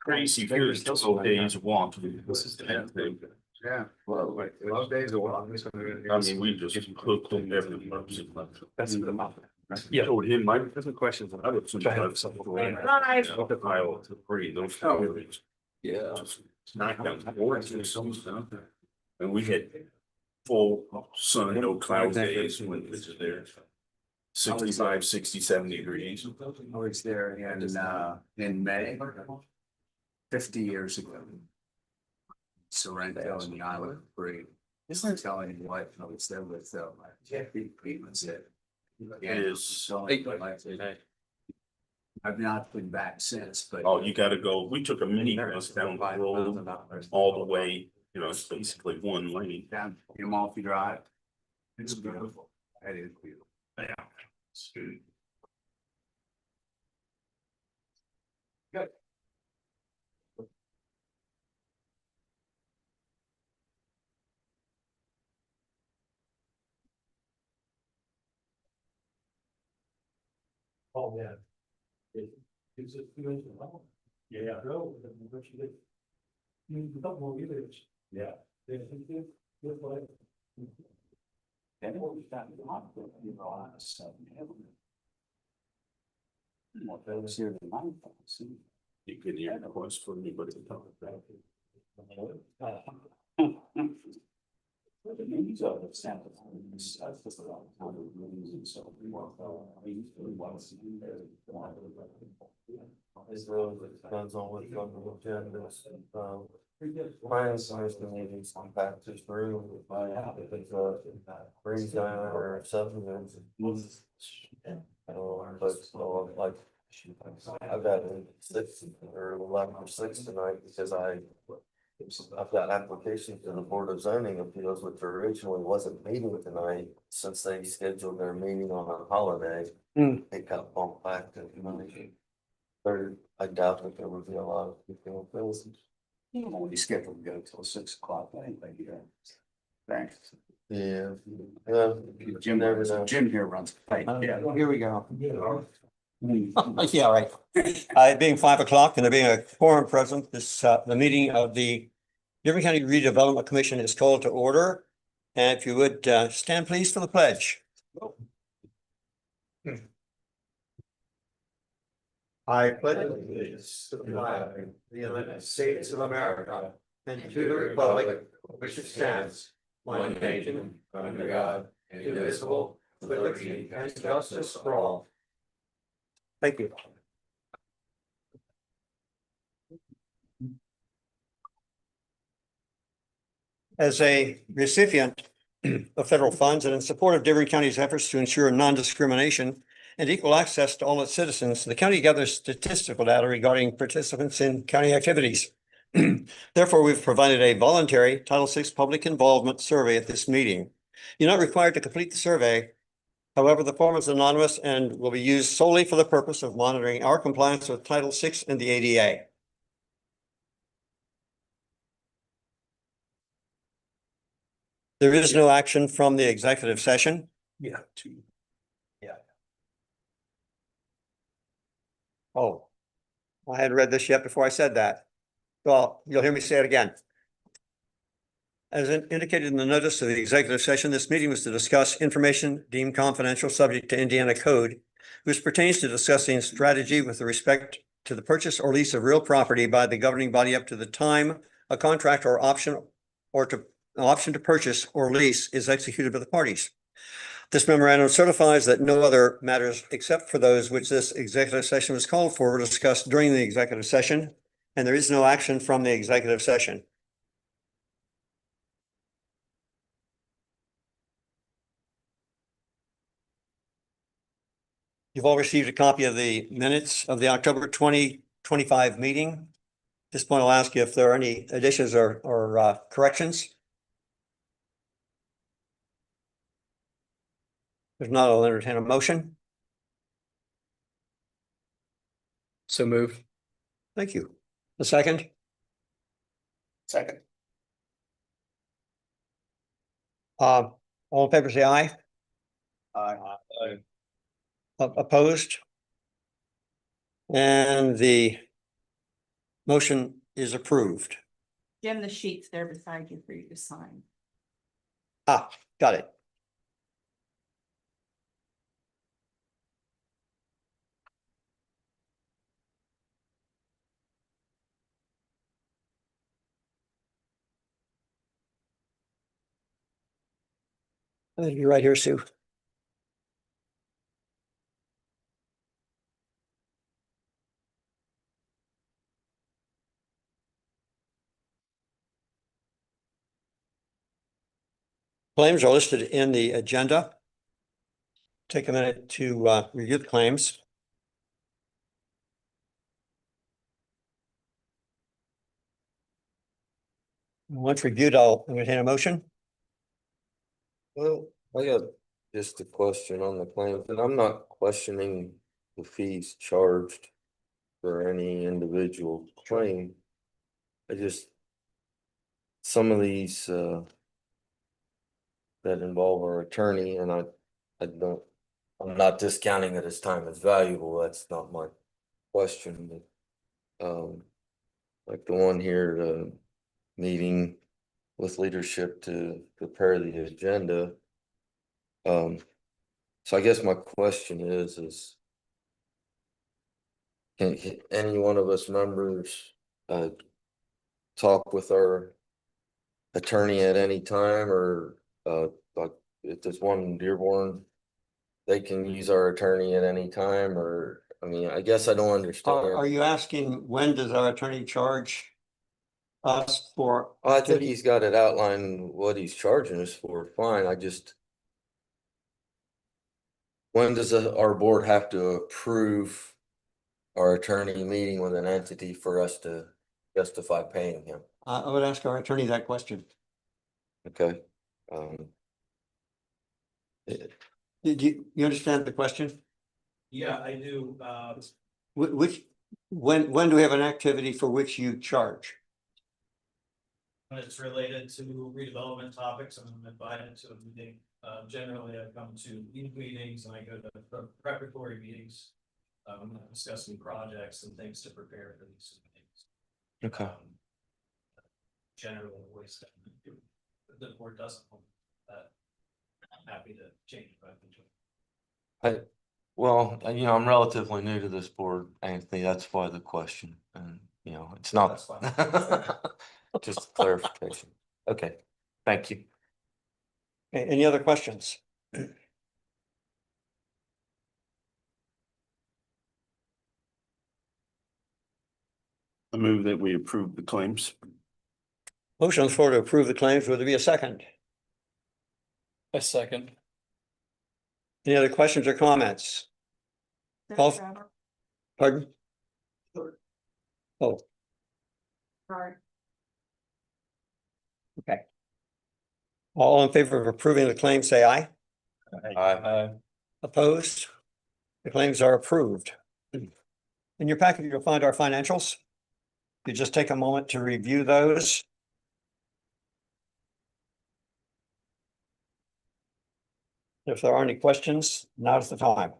crazy here is 12 days walk. This is the end thing. Yeah, well, like, 12 days a while. I mean, we just cooked on every person. That's the mouth. Yeah, told him, my questions. I would sometimes. I'll free those. Yeah. Knock down boards and some stuff. And we had full sun, no cloud days when it was there. 65, 67 degrees. I was there in May, 50 years ago. Sorrento and the Island of Bree. Isn't telling you what, I was there with, Pete was it. It is. I've not been back since, but. Oh, you gotta go. We took a mini bus down the road all the way, you know, it's basically one lane. Down Amalfi Drive. It's beautiful. That is beautiful. Yeah. Good. Oh, yeah. Is it? Yeah. Couple more years. Yeah. And what we've done, you know, on a sudden. What those here tonight. You can hear the voice from me, but it's not that. The names of the samples. That's just a lot of time and so we want to see. This road depends on which one we look at this. Brian size the meetings compact this room. If it's breeze down or something. But like. I've got 6 or 11 or 6 tonight because I've got applications to the Board of Zoning Appeals, which originally wasn't meeting tonight, since they scheduled their meeting on a holiday. It got bumped back to tonight. I doubt that there would be a lot of people in those. We scheduled to go till 6 o'clock anyway here. Thanks. Yeah. Jim here runs. Yeah, here we go. Yeah, right. It being 5 o'clock and there being a quorum present, the meeting of the Dearborn County Redevelopment Commission is called to order. And if you would stand please for the pledge. I pledge allegiance to the flag of the United States of America and to the republic which stands one nation under God, indivisible, with liberty and justice for all. Thank you. As a recipient of federal funds and in support of Dearborn County's efforts to ensure non-discrimination and equal access to all its citizens, the county gathers statistical data regarding participants in county activities. Therefore, we've provided a voluntary Title VI public involvement survey at this meeting. You're not required to complete the survey. However, the form is anonymous and will be used solely for the purpose of monitoring our compliance with Title VI and the ADA. There is no action from the executive session. Yeah. Oh, I hadn't read this yet before I said that. Well, you'll hear me say it again. As indicated in the notice of the executive session, this meeting was to discuss information deemed confidential subject to Indiana code, which pertains to discussing strategy with respect to the purchase or lease of real property by the governing body up to the time a contract or option to purchase or lease is executed by the parties. This memorandum certifies that no other matters except for those which this executive session was called for were discussed during the executive session, and there is no action from the executive session. You've all received a copy of the minutes of the October 2025 meeting. At this point, I'll ask you if there are any additions or corrections. If not, I'll entertain a motion. So move. Thank you. A second? Second. All in favor, say aye. Aye. Opposed? And the Motion is approved. Jim, the sheet's there beside you for you to sign. Ah, got it. I'll be right here, Sue. Claims are listed in the agenda. Take a minute to review the claims. Once reviewed, I'll entertain a motion. Well, I got just a question on the claims, and I'm not questioning the fees charged for any individual claim. I just, some of these, that involve our attorney, and I'm not discounting that his time is valuable, that's not my question, but, like the one here, meeting with leadership to prepare the agenda. So I guess my question is can any one of us members, talk with our attorney at any time, or, like, if there's one in Dearborn, they can use our attorney at any time, or, I mean, I guess I don't Are understand. you asking when does our attorney charge us for? I think he's got it outlined what he's charging us for, fine, I just. When does our board have to approve our attorney meeting with an entity for us to justify paying him? I would ask our attorney that question. Okay. Did you understand the question? Yeah, I do, Which, when do we have an activity for which you charge? when it's related to redevelopment topics, I'm invited to a meeting. Generally, I come to these meetings and I go to preparatory meetings. Discussing projects and things to prepare for these meetings. Okay. Generally, always, the board doesn't hold that. I'm happy to change if I can. Well, I'm relatively new to this board, Anthony, that's why the question, and, it's not. That's fine. Just clarification. Okay, thank you. Okay, any other questions? I move that we approve the claims. Motion on the floor to approve the claims. Would there be a second? A second. Any other questions or comments? Call- Pardon? Oh, Right. okay. All in favor of approving the claim, say aye. Aye. Opposed? The claims are approved. In your packet, you'll find our financials. You just take a moment to review those. If there are any questions, now's the time.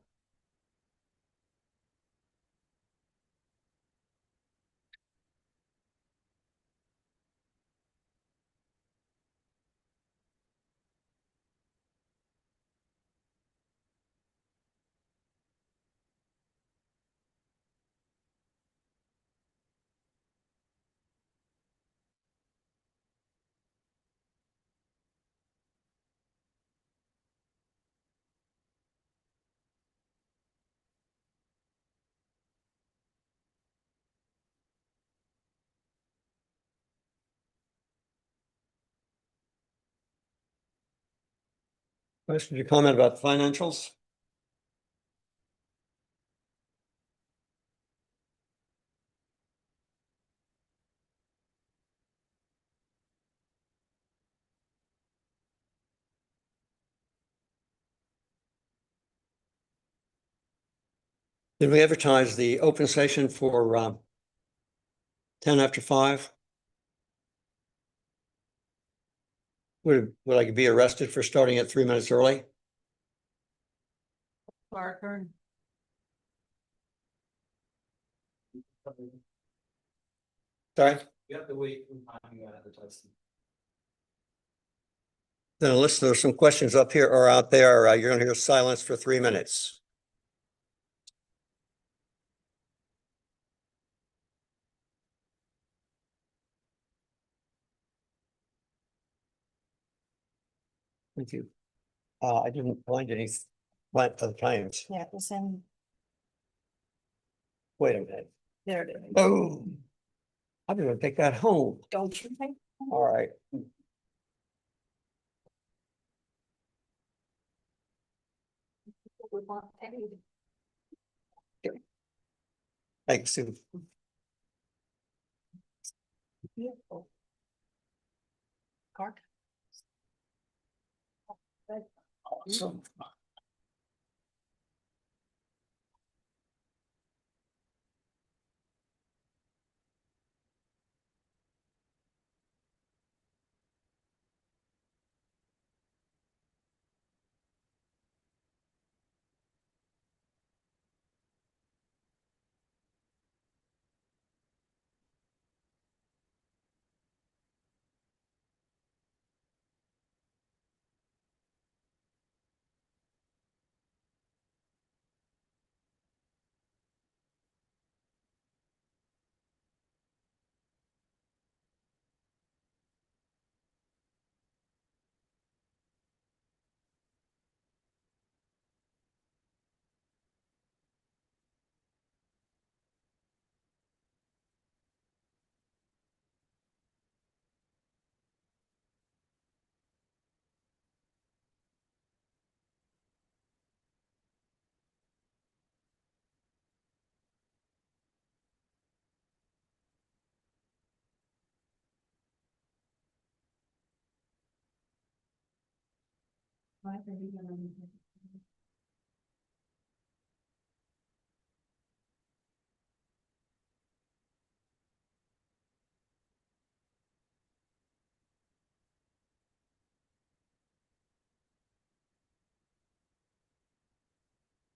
Question or comment about the financials? Did we advertise the open session for 10 after 5? Would I be arrested for starting at 3 minutes early? Parker. Sorry, You have to wait for time you advertise. then unless there's some questions up here or out there, you're gonna hear silence for 3 minutes. Thank you. I didn't find any plant of the times. Yeah, it was in, Wait a minute. there it is. Oh. I'm gonna take that home. Don't you think? All right. We want any Thanks, Sue. vehicle. Car. Awesome.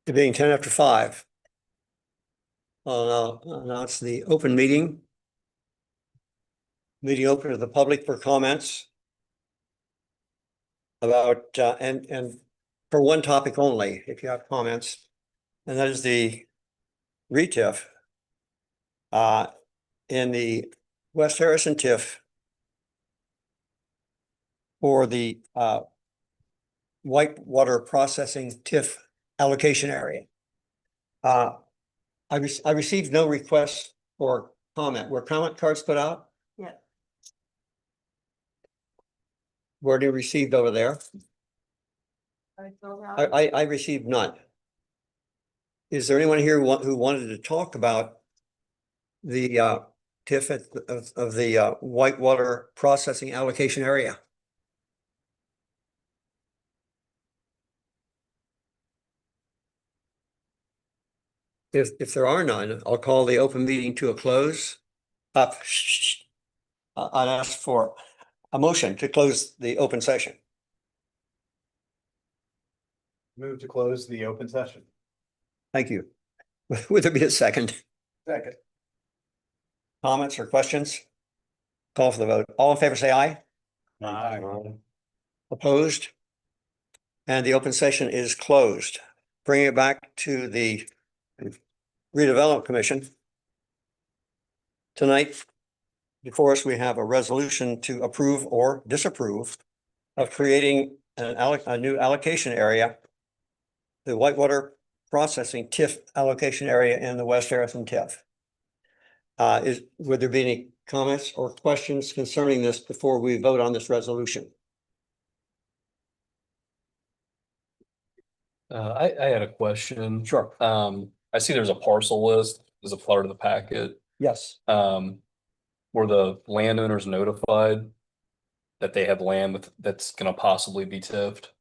It being 5:10. I'll now announce the open meeting. Meeting open to the public for comments. About, and for one topic only, if you have comments. And that is the RETIF. In the West Harrison TIF. For the, whitewater processing TIF allocation area. I received no requests for comment. Were comment cards put out? Yeah. Were they received over there? I received none. Is there anyone here who wanted to talk about the TIF of the whitewater processing allocation area? If there are none, I'll call the open meeting to a close. I'd ask for a motion to close the open session. Move to close the open session. Thank you. Would there be a second? Second. Comments or questions? Call for the vote. All in favor, say aye. Opposed? And the open session is closed. Bringing it back to the Redevelopment Commission. Tonight, before us, we have a resolution to approve or disapprove of creating a new allocation area, the whitewater processing TIF allocation area in the West Harrison TIF. Would there be any comments or questions concerning this before we vote on this resolution? I had a question. Sure. I see there's a parcel list as a part of the packet. Yes. Were the landowners notified that they have land that's gonna possibly be TIFed?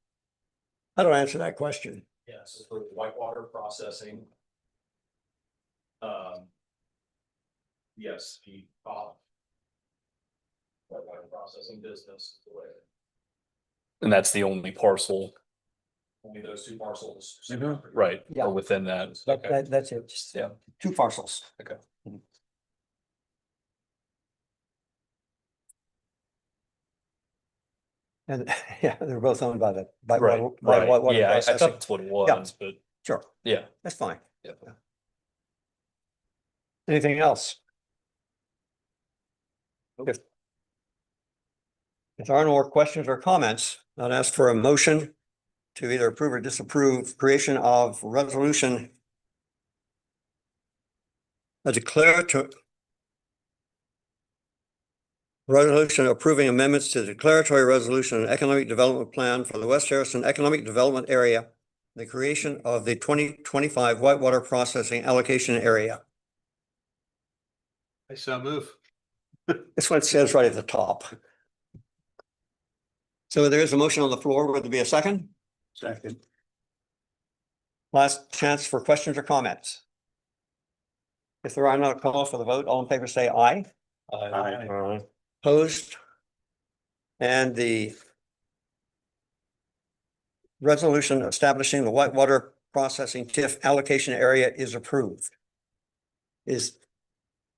How do I answer that question? Yes, for whitewater processing. Yes, the whitewater processing business. And that's the only parcel, Only those two parcels. right, Yeah. or within that? Okay. That's it. Just, Yeah. 2 parcels. Okay. And, yeah, they're both owned by the, by, Right, by right. water Yeah, I processing. thought that's what it was, but Sure, yeah. that's fine. Yeah. Anything else? If there are no more questions or comments, I'd ask for a motion to either approve or disapprove creation of resolution a declarative resolution approving amendments to the declaratory resolution and economic development plan for the West Harrison Economic Development Area, the creation of the 2025 whitewater processing allocation area. I shall move. That's what it says right at the top. So there is a motion on the floor. Would there be a second? Second. Last chance for questions or comments. If there are not calls for the vote, all in favor say aye. Aye. Opposed? And the resolution establishing the whitewater processing TIF allocation area is approved. Is,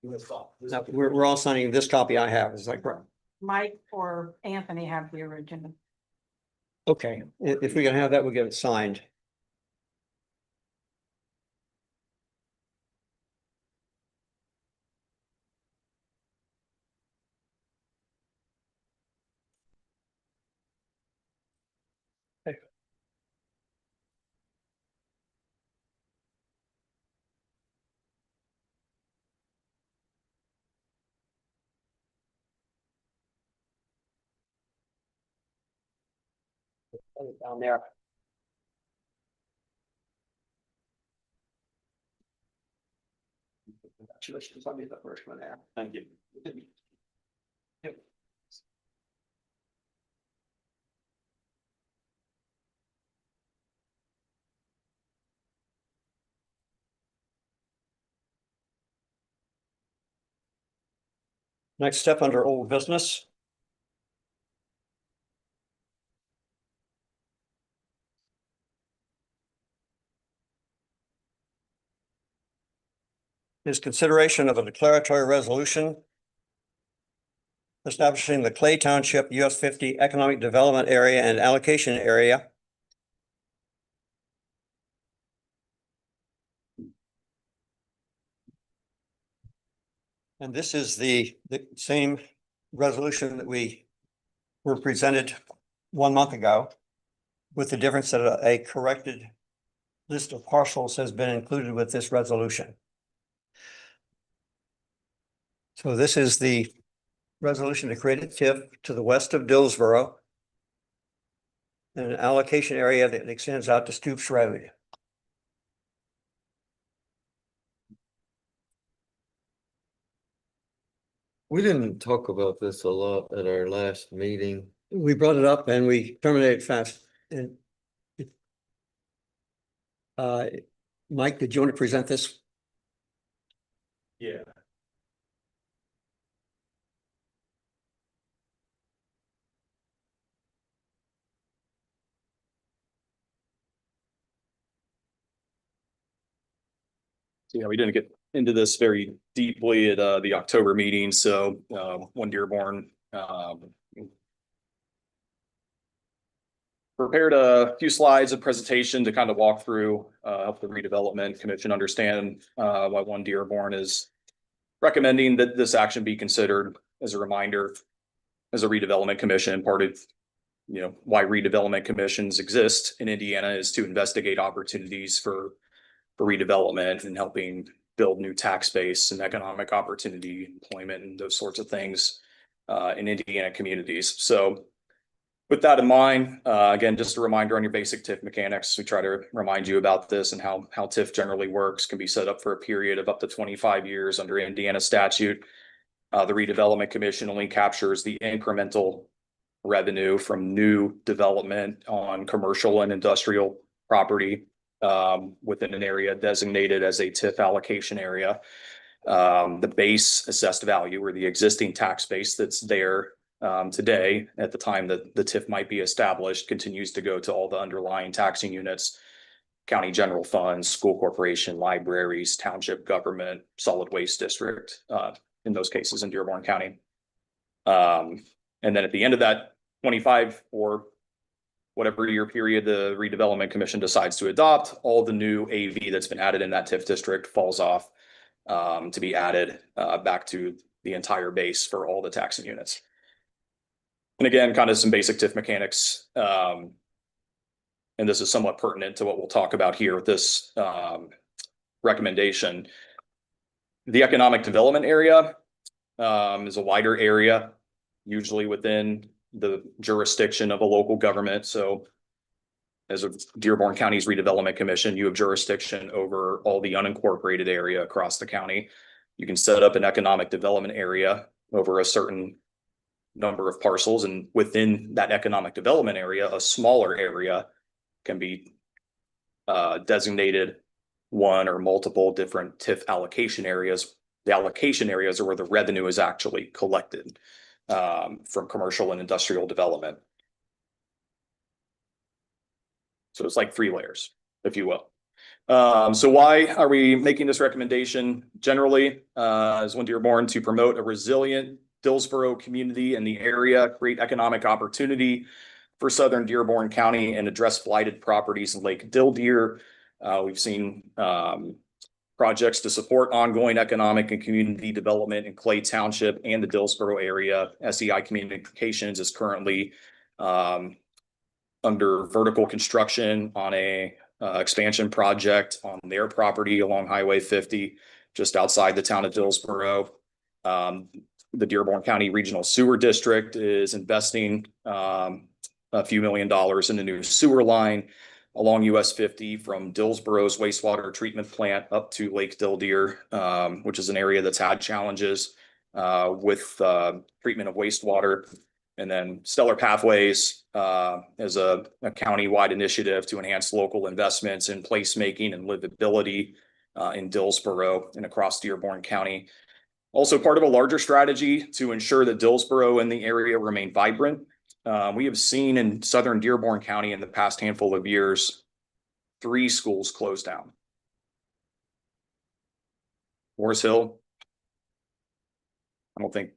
now, we're all signing this copy I have, is that correct? Mike or Anthony have the original. Okay, if we can have that, we'll get it signed. Down there. Congratulations, I'll be the first one there. Thank you. Yep. Next step under old business. Is consideration of a declaratory resolution establishing the Clay Township US 50 Economic Development Area and Allocation Area. And this is the same resolution that we were presented 1 month ago, with the difference that a corrected list of parcels has been included with this resolution. So this is the resolution to create a TIF to the west of Dillsboro, and an allocation area that extends out to Stoops Road. We didn't talk about this a lot at our last meeting. We brought it up and we terminated fast. And Mike, did you want to present this? Yeah. Yeah, we didn't get into this very deeply at the October meeting, so when Dearborn prepared a few slides of presentation to kind of walk through, help the redevelopment commission understand why One Dearborn is recommending that this action be considered. As a reminder, as a redevelopment commission, part of why redevelopment commissions exist in Indiana is to investigate opportunities for redevelopment and helping build new tax base and economic opportunity, employment, and those sorts of things in Indiana communities. So with that in mind, again, just a reminder on your basic TIF mechanics. We try to remind you about this and how TIF generally works. Can be set up for a period of up to 25 years under Indiana statute. The Redevelopment Commission only captures the incremental revenue from new development on commercial and industrial property within an area designated as a TIF allocation area. The base assessed value, or the existing tax base that's there today at the time that the TIF might be established, continues to go to all the underlying taxing units: county general funds, school corporation, libraries, township government, solid waste district, in those cases in Dearborn County. And then at the end of that 25 or whatever year period the redevelopment commission decides to adopt, all the new AV that's been added in that TIF district falls off to be added back to the entire base for all the taxing units. And again, kind of some basic TIF mechanics. And this is somewhat pertinent to what we'll talk about here with this recommendation. The economic development area is a wider area, usually within the jurisdiction of a local government. So as a Dearborn County's Redevelopment Commission, you have jurisdiction over all the unincorporated area across the county. You can set up an economic development area over a certain number of parcels, and within that economic development area, a smaller area can be designated one or multiple different TIF allocation areas. The allocation areas are where the revenue is actually collected from commercial and industrial development. So it's like 3 layers, if you will. So why are we making this recommendation? Generally, as one Dearborn, to promote a resilient Dillsboro community in the area, create economic opportunity for Southern Dearborn County, and address blighted properties in Lake Dilldeer. We've seen projects to support ongoing economic and community development in Clay Township and the Dillsboro area. SEI Communications is currently under vertical construction on a expansion project on their property along Highway 50, just outside the town of Dillsboro. The Dearborn County Regional Sewer District is investing a few $1 million in a new sewer line along US 50 from Dillsboro's wastewater treatment plant up to Lake Dilldeer, which is an area that's had challenges with treatment of wastewater. And then Stellar Pathways is a county-wide initiative to enhance local investments in placemaking and livability in Dillsboro and across Dearborn County. Also part of a larger strategy to ensure that Dillsboro and the area remain vibrant. We have seen in Southern Dearborn County in the past handful of years, 3 schools closed down. Morris Hill, I don't think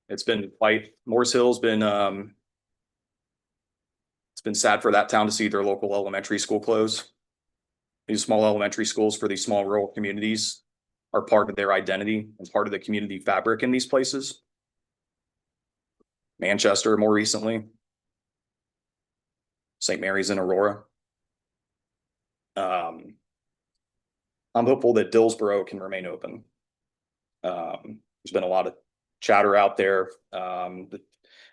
it's been quite, Morris Hill's been, it's been sad for that town to see their local elementary school close. These small elementary schools for these small rural communities are part of their identity and part of the community fabric in these places. Manchester more recently, St. Mary's in Aurora. I'm hopeful that Dillsboro can remain open. There's been a lot of chatter out there.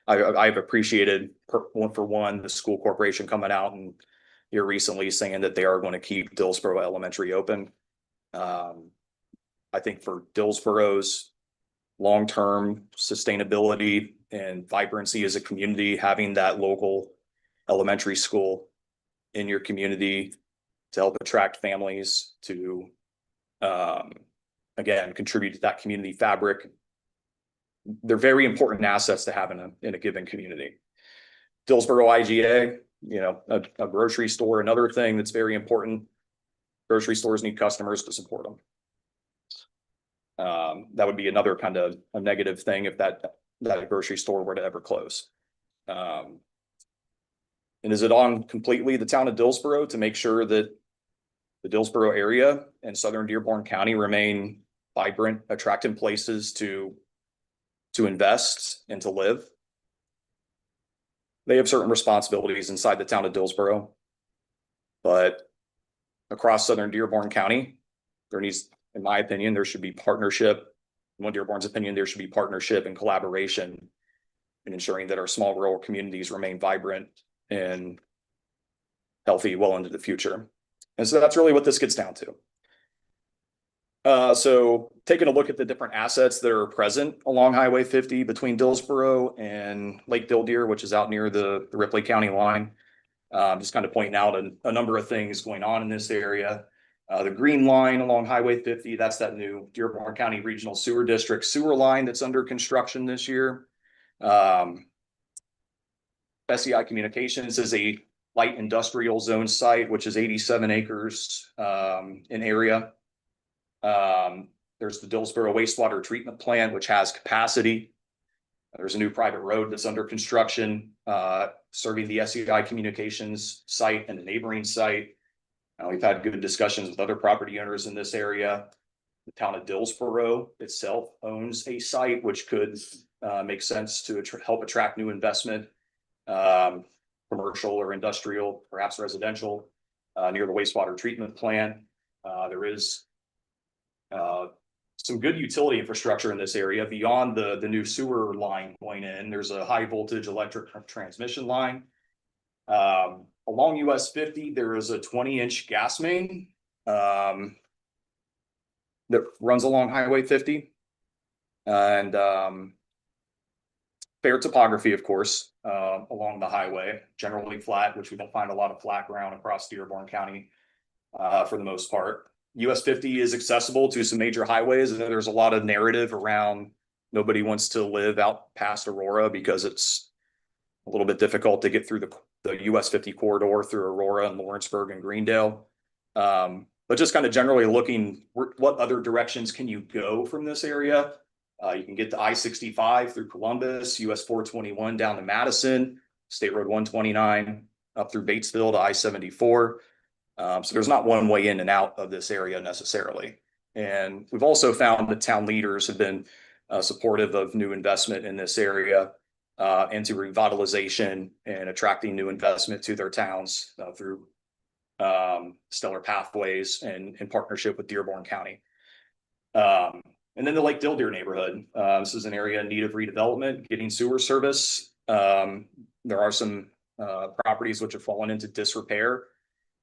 I've appreciated for one, the school corporation coming out and here recently saying that they are going to keep Dillsboro Elementary open. I think for Dillsboro's long-term sustainability and vibrancy as a community, having that local elementary school in your community to help attract families to, again, contribute to that community fabric. They're very important assets to have in a given community. Dillsboro IGA, you know, a grocery store, another thing that's very important. Grocery stores need customers to support them. That would be another kind of a negative thing if that grocery store were to ever close. And is it on completely the town of Dillsboro to make sure that the Dillsboro area and Southern Dearborn County remain vibrant, attractive places to invest and to live? They have certain responsibilities inside the town of Dillsboro, but across Southern Dearborn County, there needs, in my opinion, there should be partnership. In one Dearborn's opinion, there should be partnership and collaboration in ensuring that our small rural communities remain vibrant and healthy well into the future. And so that's really what this gets down to. So taking a look at the different assets that are present along Highway 50 between Dillsboro and Lake Dilldeer, which is out near the Ripley County line. Just kind of pointing out a number of things going on in this area. The green line along Highway 50, that's that new Dearborn County Regional Sewer District sewer line that's under construction this year. SEI Communications is a light industrial zone site, which is 87 acres in area. There's the Dillsboro wastewater treatment plant, which has capacity There's a new private road that's under construction, serving the SEI Communications site and a neighboring site. We've had good discussions with other property owners in this area. The town of Dillsborough itself owns a site which could make sense to help attract new investment, commercial or industrial, perhaps residential, near the wastewater treatment plant. There is some good utility infrastructure in this area beyond the new sewer line going in. There's a high voltage electric transmission line. Along US 50, there is a 20-inch gas main that runs along Highway 50. And fair topography, of course, along the highway, generally flat, which we don't find a lot of flat ground across Dearborn County for the most part. US 50 is accessible to some major highways, and there's a lot of narrative around nobody wants to live out past Aurora because it's a little bit difficult to get through the US 50 corridor through Aurora and Lawrenceburg and Greendale. But just kind of generally looking, what other directions can you go from this area? You can get to I-65 through Columbus, US 421 down to Madison, State Road 129 up through Batesville to I-74. So there's not one way in and out of this area necessarily. And we've also found that town leaders have been supportive of new investment in this area, into revitalization and attracting new investment to their towns through stellar pathways and in partnership with Dearborn County. And then the Lake Dildeer neighborhood. This is an area in need of redevelopment, getting sewer service. There are some properties which have fallen into disrepair.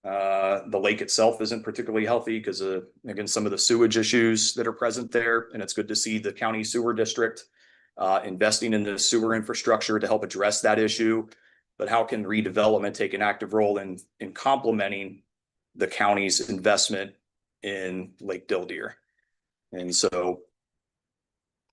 The lake itself isn't particularly healthy because of, again, some of the sewage issues that are present there. And it's good to see the county sewer district investing in the sewer infrastructure to help address that issue. But how can redevelopment take an active role in complementing the county's investment in Lake Dildeer? And so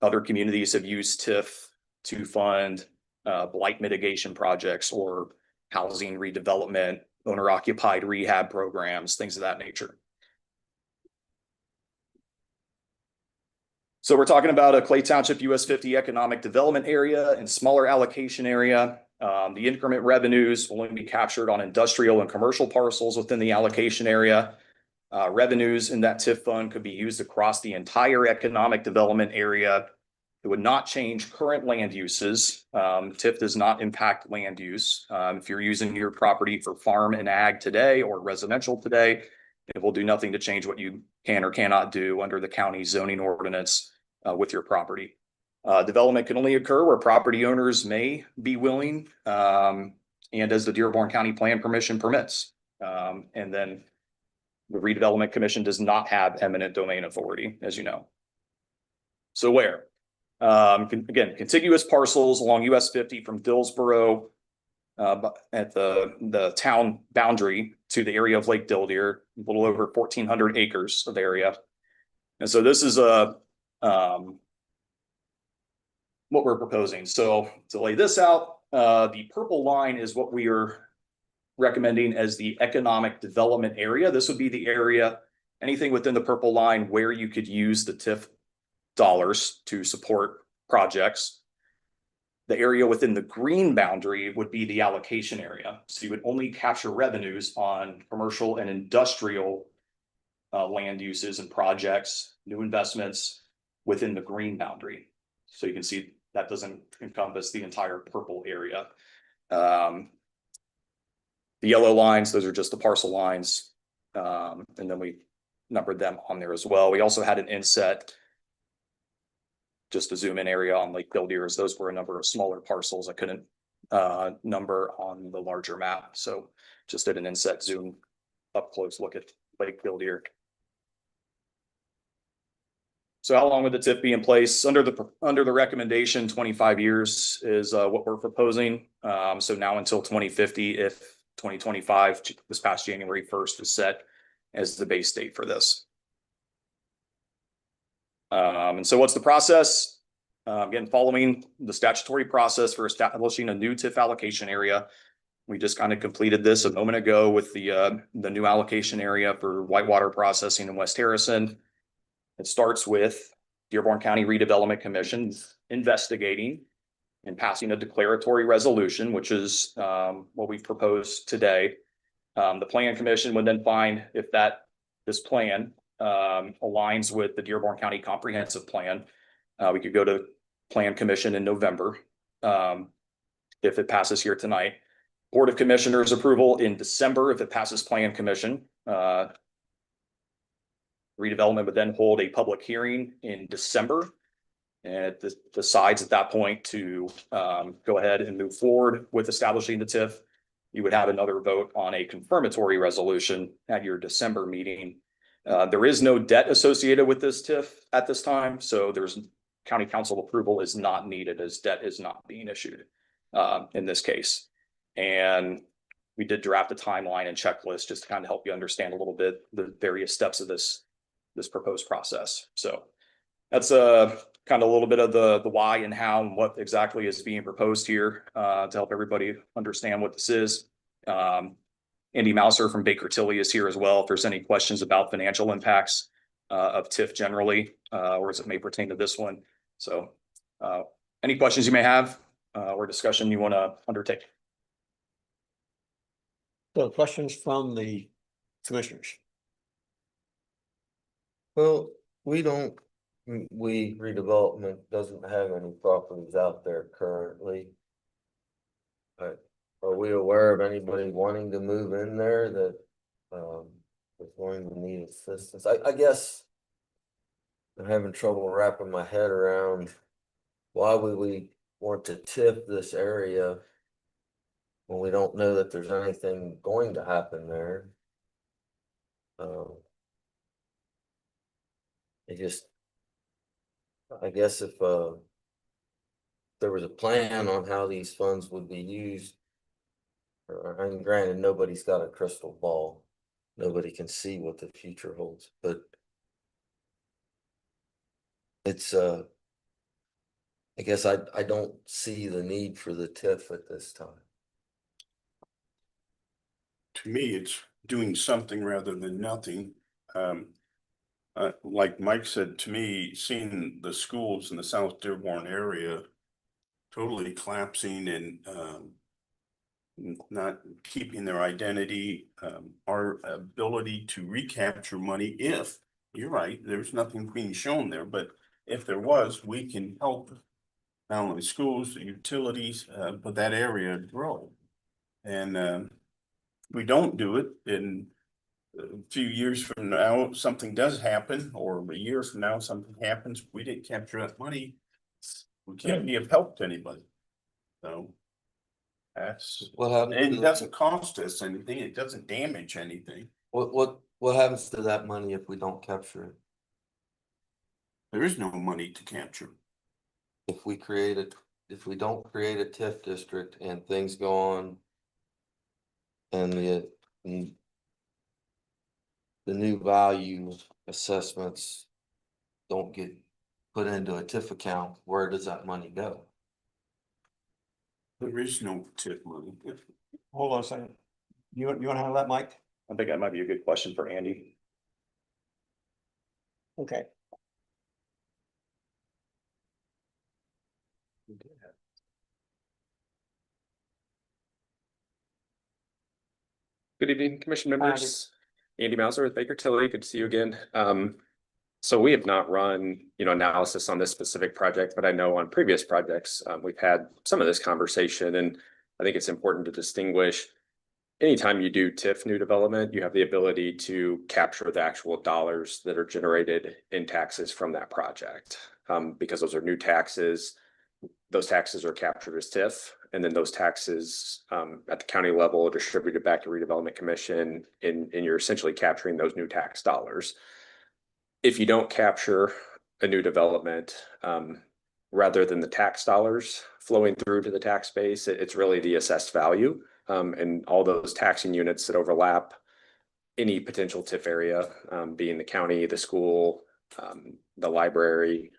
other communities have used TIF to fund blight mitigation projects or housing redevelopment, owner-occupied rehab programs, things of that nature. So we're talking about a Clay Township US 50 economic development area and smaller allocation area. The increment revenues will only be captured on industrial and commercial parcels within the allocation area. Revenues in that TIF fund could be used across the entire economic development area. It would not change current land uses. TIF does not impact land use. If you're using your property for farm and ag today or residential today, it will do nothing to change what you can or cannot do under the county zoning ordinance with your property. Development can only occur where property owners may be willing, and as the Dearborn County Plan Permission permits. And then the Redevelopment Commission does not have eminent domain authority, as you know. So where? Again, contiguous parcels along US 50 from Dillsborough at the town boundary to the area of Lake Dildeer, a little over 1,400 acres of area. And so this is what we're proposing. So to lay this out, the purple line is what we are recommending as the economic development area. This would be the area, anything within the purple line where you could use the TIF dollars to support projects. The area within the green boundary would be the allocation area. So you would only capture revenues on commercial and industrial land uses and projects, new investments within the green boundary. So you can see that doesn't encompass the entire purple area. The yellow lines, those are just the parcel lines. And then we numbered them on there as well. We also had an inset, just a zoom in area on Lake Dildeer, as those were a number of smaller parcels I couldn't number on the larger map. So just did an inset zoom up close look at Lake Dildeer. So how long would the TIF be in place? Under the recommendation, 25 years is what we're proposing. So now until 2050, if 2025, this past January 1st is set as the base date for this. And so what's the process? Again, following the statutory process for establishing a new TIF allocation area. We just kind of completed this a moment ago with the new allocation area for whitewater processing in West Harrison. It starts with Dearborn County Redevelopment Commission investigating and passing a declaratory resolution, which is what we proposed today. The plan commission would then find if this plan aligns with the Dearborn County Comprehensive Plan. We could go to Plan Commission in November if it passes here tonight. Board of Commissioners approval in December if it passes Plan Commission. Redevelopment would then hold a public hearing in December. And it decides at that point to go ahead and move forward with establishing the TIF. You would have another vote on a confirmatory resolution at your December meeting. There is no debt associated with this TIF at this time, so there's county council approval is not needed as debt is not being issued in this case. And we did draft a timeline and checklist just to kind of help you understand a little bit the various steps of this proposed process. So that's kind of a little bit of the why and how and what exactly is being proposed here to help everybody understand what this is. Andy Mouser from Baker Tilly is here as well. If there's any questions about financial impacts of TIF generally, or as it may pertain to this one. So any questions you may have or discussion you want to undertake? So questions from the commissioners? Well, redevelopment doesn't have any properties out there currently. But are we aware of anybody wanting to move in there that is going to need assistance? I guess I'm having trouble wrapping my head around why would we want to TIF this area when we don't know that there's anything going to happen there. I guess if there was a plan on how these funds would be used, I mean, granted, nobody's got a crystal ball. Nobody can see what the future holds, but it's I guess I don't see the need for the TIF at this time. To me, it's doing something rather than nothing. Like Mike said, to me, seeing the schools in the South Dearborn area totally collapsing and not keeping their identity, our ability to recapture money, if you're right, there's nothing being shown there, but if there was, we can help not only schools, the utilities, but that area grow. And we don't do it in a few years from now, something does happen, or a year from now, something happens, we didn't capture that money, we can't be of help to anybody. So that's What happens? and it doesn't cost us anything, it doesn't damage anything. What happens to that money if we don't capture it? There is no money to capture. If we don't create a TIF district and things go on and the new value assessments don't get put into a TIF account, where does that money go? There is no TIF money. Hold on a second. You want to handle that, Mike? I think that might be a good question for Andy. Okay. Good evening, commission members. Andy Mouser with Baker Tilly. Good to see you again. So we have not run, analysis on this specific project, but I know on previous projects, we've had some of this conversation, and I think it's important to distinguish. Anytime you do TIF new development, you have the ability to capture the actual dollars that are generated in taxes from that project, because those are new taxes. Those taxes are captured as TIF, and then those taxes at the county level are distributed back to Redevelopment Commission, and you're essentially capturing those new tax dollars. If you don't capture a new development, rather than the tax dollars flowing through to the tax base, it's really the assessed value, and all those taxing units that overlap any potential TIF area, being the county, the school, the library.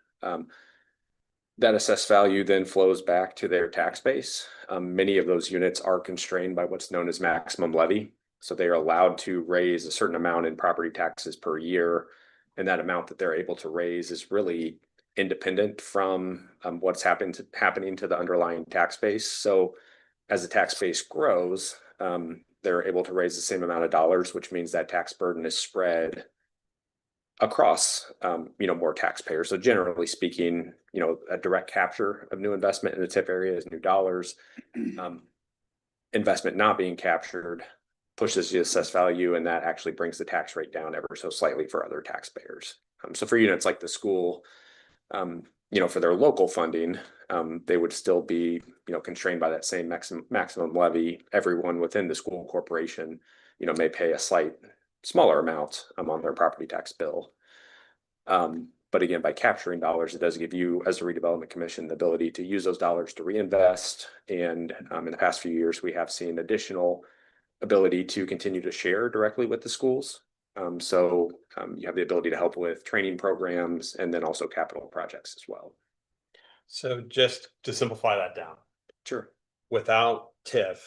That assessed value then flows back to their tax base. Many of those units are constrained by what's known as maximum levy. So they are allowed to raise a certain amount in property taxes per year. And that amount that they're able to raise is really independent from what's happening to the underlying tax base. So as the tax base grows, they're able to raise the same amount of dollars, which means that tax burden is spread across more taxpayers. So generally speaking, a direct capture of new investment in the TIF area is new dollars. Investment not being captured pushes the assessed value, and that actually brings the tax rate down ever so slightly for other taxpayers. So for units like the school, for their local funding, they would still be, constrained by that same maximum levy. Everyone within the school corporation, may pay a smaller amount on their property tax bill. But again, by capturing dollars, it does give you, as a redevelopment commission, the ability to use those dollars to reinvest. And in the past few years, we have seen additional ability to continue to share directly with the schools. So you have the ability to help with training programs and then also capital projects as well. So just to simplify that down, Sure. without TIF,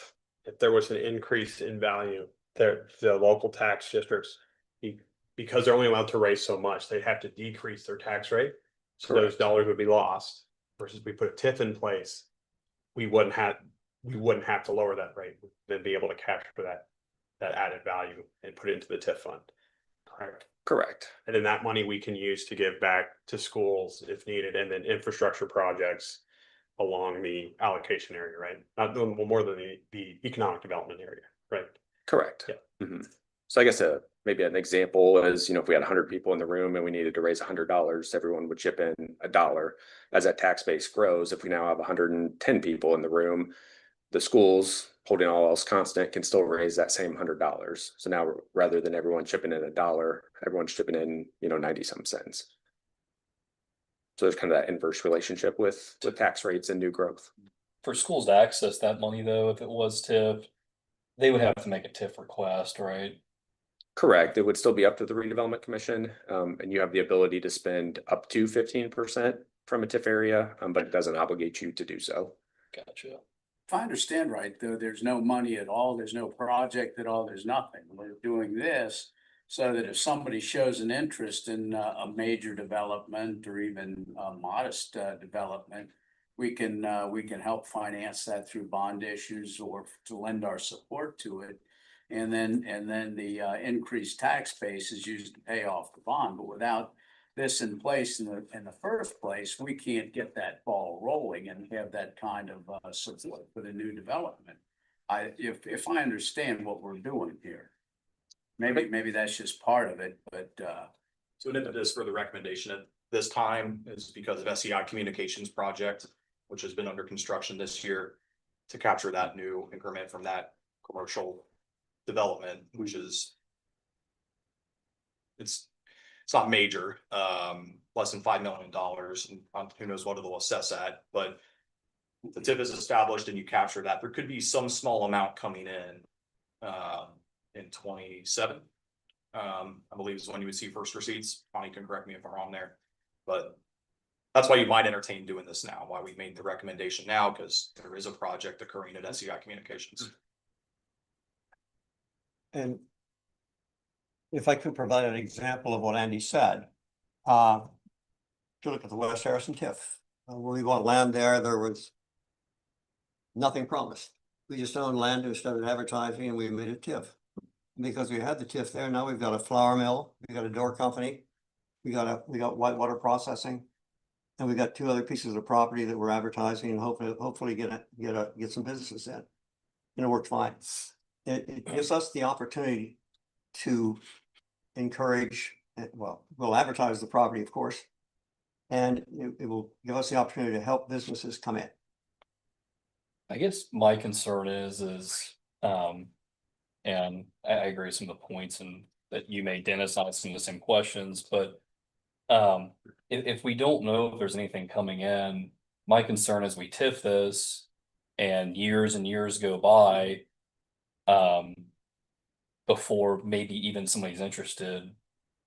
if there was an increase in value, the local tax districts, because they're only allowed to raise so much, they'd have to decrease their tax rate. So those dollars would be lost. Versus we put a TIF in place, we wouldn't have to lower that rate, then be able to capture that added value and put it into the TIF fund. Correct. And then that money we can use to give back to schools if needed, and then infrastructure projects along the allocation area, right? Not doing more than the economic development area, right? Correct. Yeah. Mm-hmm. So I guess maybe an example is, if we had 100 people in the room and we needed to raise $100, everyone would chip in $1. As that tax base grows, if we now have 110 people in the room, the schools, holding all else constant, can still raise that same $100. So now, rather than everyone chipping in $1, everyone's chipping in 90 some cents. So there's kind of that inverse relationship with tax rates and new growth. For schools to access that money, though, if it was TIF, they would have to make a TIF request, right? Correct. It would still be up to the redevelopment commission, and you have the ability to spend up to 15% from a TIF area, but it doesn't obligate you to do so. Gotcha. If I understand right, though, there's no money at all, there's no project at all, there's nothing. We're doing this so that if somebody shows an interest in a major development or even a modest development, we can help finance that through bond issues or to lend our support to it. And then the increased tax base is used to pay off the bond. But without this in place in the first place, we can't get that ball rolling and have that kind of support for the new development. If I understand what we're doing here, maybe that's just part of it, but So an impetus for the recommendation at this time is because of SEI Communications project, which has been under construction this year, to capture that new increment from that commercial development, which is it's not major, less than $5 million, and who knows what it'll assess at, but the TIF is established and you capture that. There could be some small amount coming in 27. I believe is when you would see first receipts. Connie can correct me if I'm wrong there, but that's why you might entertain doing this now, why we made the recommendation now, because there is a project occurring at SEI Communications. And if I could provide an example of what Andy said, if you look at the West Harrison TIF, when we bought land there was nothing promised. We just owned land and started advertising, and we made a TIF. Because we had the TIF there, now we've got a flour mill, we got a door company, we got whitewater processing, and we got 2 other pieces of property that we're advertising and hopefully get some businesses in. And it worked fine. It gives us the opportunity to encourage, we'll advertise the property, of course, and it will give us the opportunity to help businesses come in. I guess my concern is, and I agree with some of the points and that you made, Dennis, asking the same questions, but if we don't know if there's anything coming in, my concern is we TIF this and years go by before maybe even somebody's interested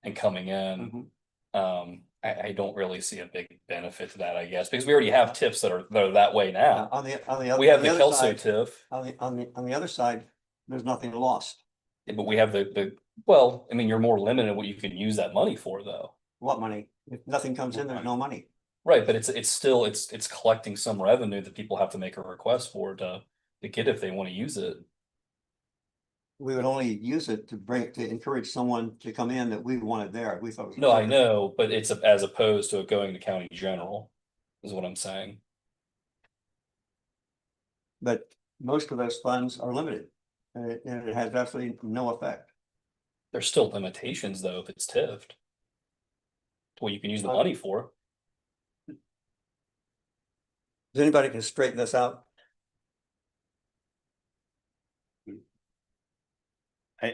in coming in. I don't really see a big benefit to that, I guess, because we already have TIFs that are that way now. On the other, we have the Kelso side, TIF. On the other side, there's nothing lost. Yeah, but we have well, I mean, you're more limited what you can use that money for, though. What money? If nothing comes in, there's no money. Right, but it's still, it's collecting some revenue that people have to make a request for to get if they want to use it. We would only use it to encourage someone to come in that we wanted there. We thought. It was No, I appropriate. know, but it's as opposed to it going to county general, is what I'm saying. But most of those funds are limited. And it has absolutely no effect. There's still limitations though, if it's TIFed. What you can use the money for. Does anybody can straighten this out?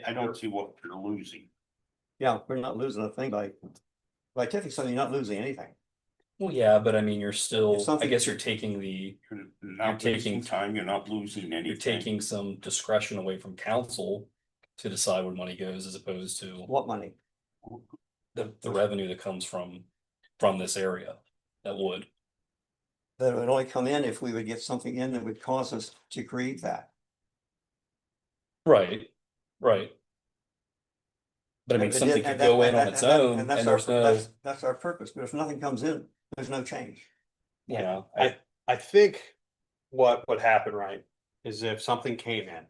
I don't see what you're losing. Yeah, we're not losing a thing by taking something, you're not losing anything. Well, yeah, but I mean, you're still, If I something- guess you're taking the, You're not taking- losing time, you're not losing anything. you're taking some discretion away from council to decide where money goes as opposed to What money? the revenue that comes from this area. That would. That would only come in if we would get something in that would cause us to create that. Right, right. But I mean, And something that- could go in on and its that- own and that's there's our- no, That's our purpose, but if nothing comes in, there's no change. you know, I think what would happen, right, is if something came in,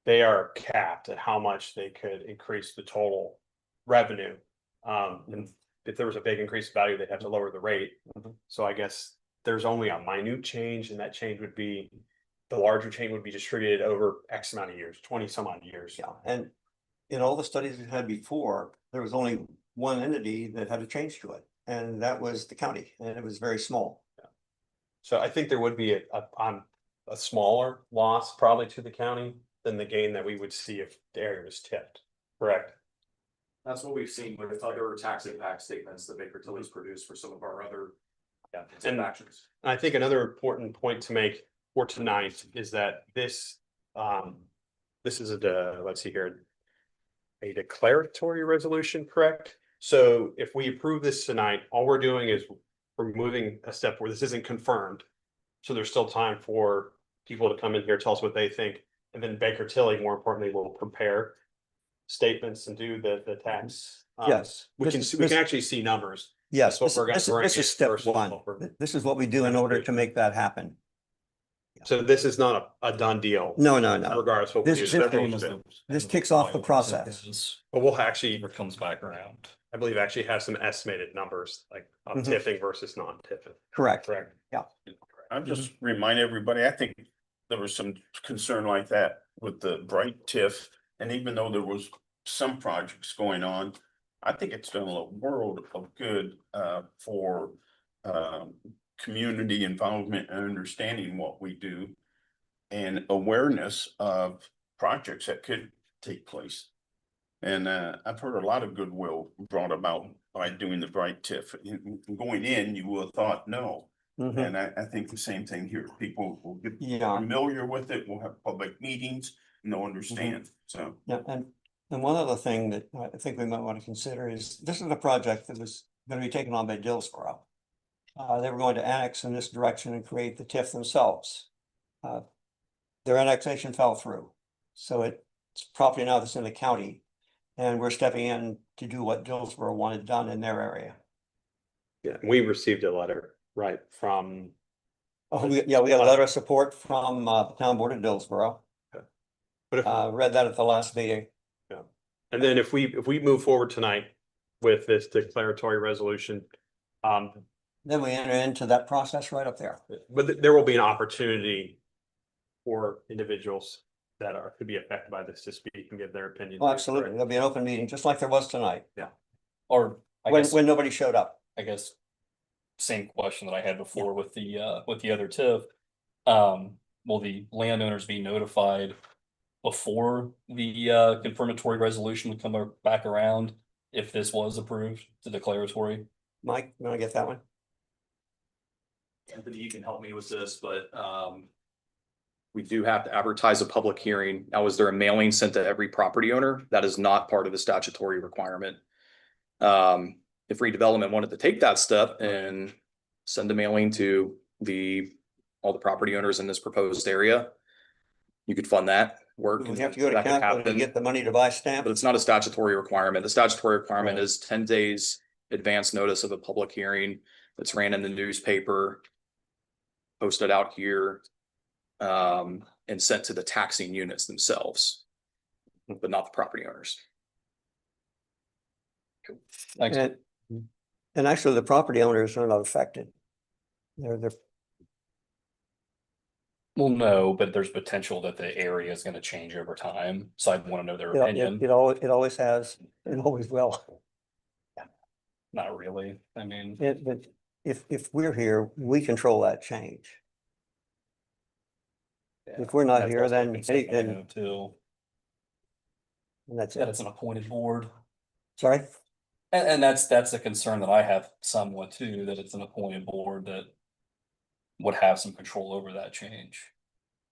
they are capped at how much they could increase the total revenue. And if there was a big increase in value, they'd have to lower the rate. So I guess there's only a minute change, and that change would be, the larger change would be distributed over X amount of years, 20 some odd years. Yeah, and in all the studies we had before, there was only one entity that had a change to it, and that was the county, and it was very small. So I think there would be a smaller loss probably to the county than the gain that we would see if the area was tipped. Correct. That's what we've seen with other tax impact statements that Baker Tilly's produced for some of our other And actions. I think another important point to make for tonight is that this is let's see here. A declaratory resolution, correct? So if we approve this tonight, all we're doing is we're moving a step where this isn't confirmed. So there's still time for people to come in here, tell us what they think, and then Baker Tilly, more importantly, will prepare statements and do the tax. Yes. We can actually see numbers. Yes, That's what we're gonna this bring is in step versus one. what we're- This is what we do in order to make that happen. So this is not a done deal. No, no, no. Regardless of what we This- do. this- Everyone's- This kicks off the process. But we'll actually, it comes back around. I believe, actually have some estimated numbers, like of Mhm. tipping versus non-tipping. Correct. Correct. I'm just remind everybody, I think there was some concern like that with the bright TIF. And even though there was some projects going on, I think it's done a world of good for community involvement and understanding what we do. And awareness of projects that could take place. And I've heard a lot of goodwill brought about by doing the bright TIF. Going in, you would have thought no. Mhm. And I think the same thing here. People will get Yeah, familiar with it. We'll have public meetings and they'll understand. So yeah, and one other thing that I think we might want to consider is, this is a project that was going to be taken on by Dillsborough. They were going to annex in this direction and create the TIF themselves. Their annexation fell through, so it's property now that's in the county. And we're stepping in to do what Dillsborough wanted done in their area. Yeah, we received a letter, right, from, Oh, we got a letter of support from the town board of Dillsborough. but if, Read that at the last meeting. and then if we move forward tonight with this declaratory resolution, Then we enter into that process right up there. but there will be an opportunity for individuals that could be affected by this to speak and give their opinion. Oh, absolutely. There'll be an open meeting, just like there was tonight, Or I when, guess, when nobody showed up. I guess. Same question that I had before with the other TIF. Will the landowners be notified before the confirmatory resolution would come back around? If this was approved, the declaratory? Mike, you wanna get that one? Anthony, you can help me with this, but we do have to advertise a public hearing. Now, is there a mailing sent to every property owner? That is not part of the statutory requirement. If redevelopment wanted to take that step and send a mailing to all the property owners in this proposed area, you could fund that work. We have to go to That could council to happen. get the money to buy But stamps. it's not a statutory requirement. The statutory requirement Right. is 10 days advance notice of a public hearing that's ran in the newspaper, posted out here, and sent to the taxing units themselves, but not the property owners. Thanks. And actually, the property owners are not affected. They're, Well, no, but there's potential that the area is gonna change over time, so I'd wanna know their opinion. it always has, and always will. Not really, I mean, But if we're here, we control that change. If we're not that's here, also a then, concern I then have too. that's Yeah, it. it's an appointed board. Sorry? And that's a concern that I have somewhat too, that it's an appointed board that would have some control over that change.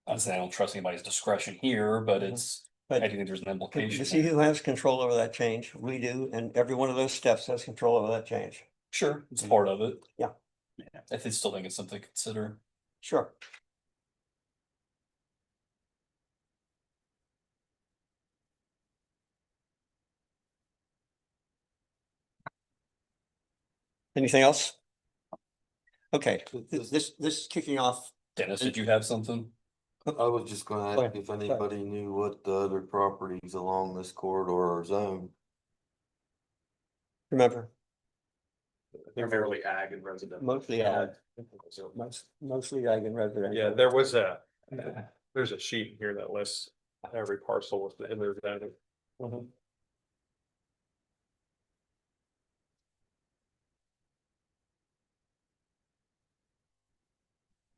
Honestly, I don't trust anybody's discretion here, but Mhm. it's, But I do think there's an you implication see there. who has control over that change? We do, and every one of those steps has control over that change. Sure, it's part of it. Yeah. I still think it's something to consider. Sure. Anything else? Okay, this is kicking off. Dennis, did you have something? I was just gonna Go ask ahead. if anybody knew what the other properties along this corridor are zoned. Remember, Primarily ag and residential. mostly ag, mostly ag and residential. Yeah, there's a sheet here that lists every parcel with the in their zoning. Mhm.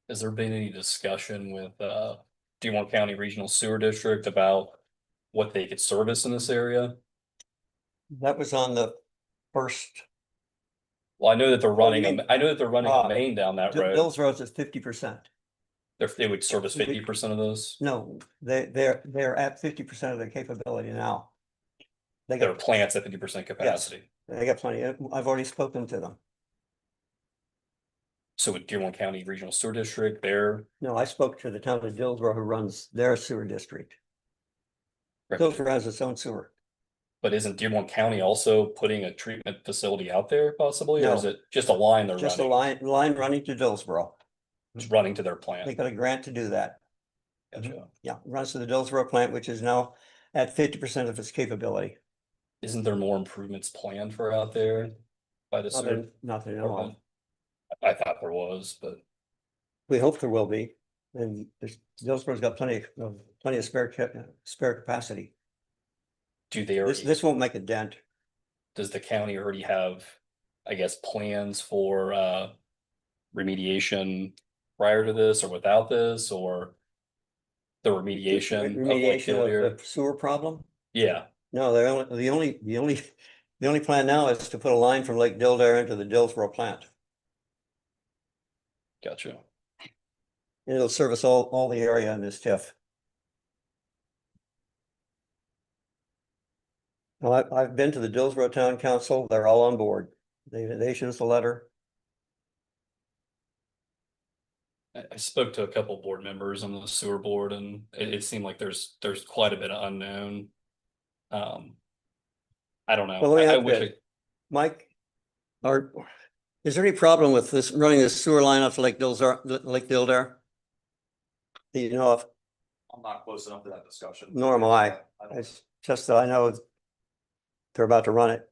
Has there been any discussion with Dearborn County Regional Sewer District about what they could service in this area? That was on the first. Well, I know that they're running, you mean- I know that they're running Ah, a main down that road. Those roads is 50%. They would service 50% of those. No, they're at 50% of their capability now. They Their got, plants at 50% capacity. they got plenty. I've already spoken to them. So with Dearborn County Regional Sewer District, they're. No, I spoke to the town of Dillsborough who runs their sewer district. Dillsborough has its own sewer. But isn't Dearborn County also putting a treatment facility out there possibly, or is No. it just a line they're Just a running? line running to Dillsborough. It's running to their They plant? got a grant to do that. Gotcha. Yeah, runs to the Dillsborough plant, which is now at 50% of its capability. Isn't there more improvements planned for out there by the sewer? Nothing at all. department? I thought there was, but We hope there will be. And Dillsborough's got plenty of spare capacity. do they This, already, this won't make a dent. does the county already have, I guess, plans for remediation prior to this or without this, or the remediation of Lake Remediation Killdeer? of the sewer problem? Yeah, No, the only plan now is to put a line from Lake Dildare into the Dillsborough plant. gotcha. And it'll service all the area in this TIF. Well, I've been to the Dillsborough Town Council. They're all on board. They issued us a letter. I spoke to a couple board members on the sewer board, and it seemed like there's quite a bit of unknown. I don't know. Well, let me I ask wish you, Mike, is there any problem with this running this sewer line up to Lake Dildare? Do you know of? I'm not close enough to that discussion. Nor am I. It's just that I know they're about to run it.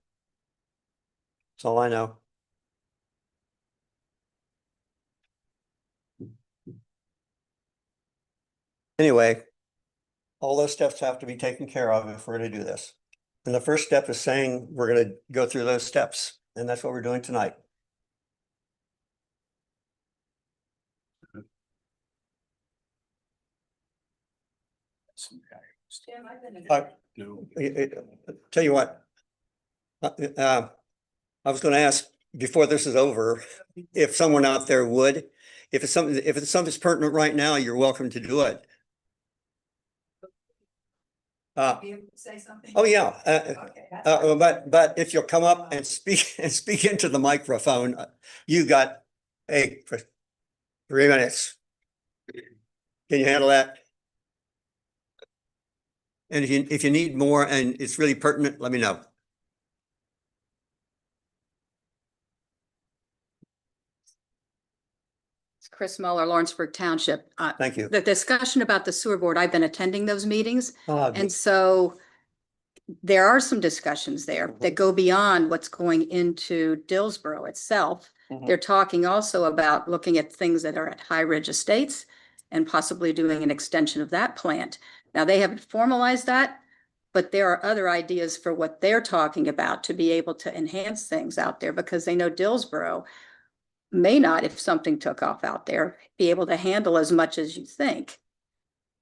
That's all I know. Anyway, all those steps have to be taken care of if we're gonna do this. And the first step is saying we're gonna go through those steps, and that's what we're doing tonight. Tell you what. I was gonna ask before this is over, if someone out there would, if it's something that's pertinent right now, you're welcome to do it. Say something? Oh, yeah, Okay. that's- but if you'll come up and speak into the microphone, you got, for 3 minutes. Can you handle that? And if you need more and it's really pertinent, let me know. Chris Muller, Lawrenceburg Township. Thank you. The discussion about the sewer board, I've been attending those meetings. Good. And so there are some discussions there that go beyond what's going into Dillsborough itself. Mhm. They're talking also about looking at things that are at High Ridge Estates and possibly doing an extension of that plant. Now, they haven't formalized that, but there are other ideas for what they're talking about to be able to enhance things out there, because they know Dillsborough may not, if something took off out there, be able to handle as much as you think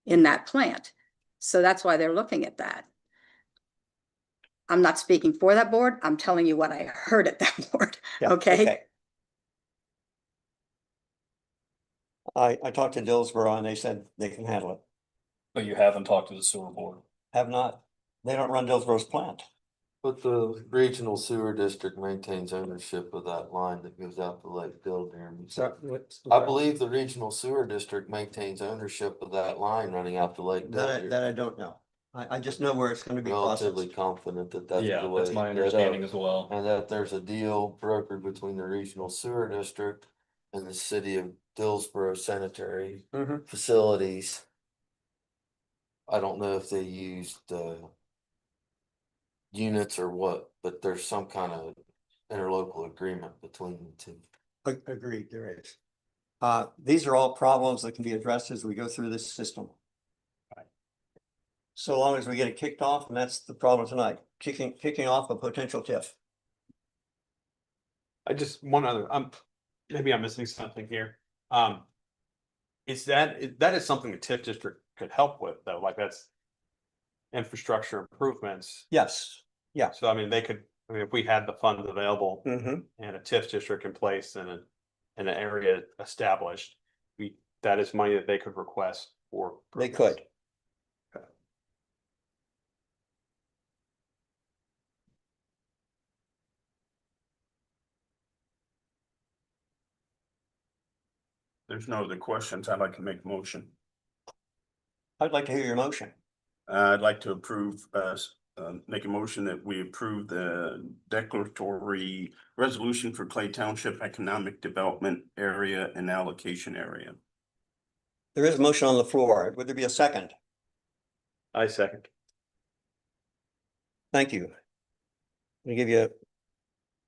in that plant. So that's why they're looking at that. I'm not speaking for that board. I'm telling you what I heard at that board. Yeah, Okay. I talked to Dillsborough and they said they can handle it. But you haven't talked to the sewer board. Have not. They don't run Dillsborough's plant. But the regional sewer district maintains ownership of that line that goes out to Lake Dearborn. I believe the regional sewer district maintains ownership of that line running out to Lake Dearborn. That I don't know. I just know where it's gonna be Relatively processed. confident that that's Yeah, the way. that's my that, understanding as well. And that there's a deal brokered between the regional sewer district and the city of Dillsborough sanitary Mhm. facilities. I don't know if they used units or what, but there's some kind of interlocal agreement between the two. Agreed, there is. These are all problems that can be addressed as we go through this system. So long as we get it kicked off, and that's the problem tonight, kicking off a potential TIF. I just, one other, maybe I'm missing something here. That is something the TIF district could help with, though, like that's infrastructure improvements. Yes, yeah. So I mean, if we had the funds available Mm-hmm. and a TIF district in place and an area established, that is money that they could request for. They could. There's no other questions. I'd like to make a motion. I'd like to hear your motion. I'd like to approve, make a motion that we approve the declaratory resolution for Clay Township Economic Development Area and Allocation Area. There is a motion on the floor. Would there be a second? I second. Thank you. Let me give you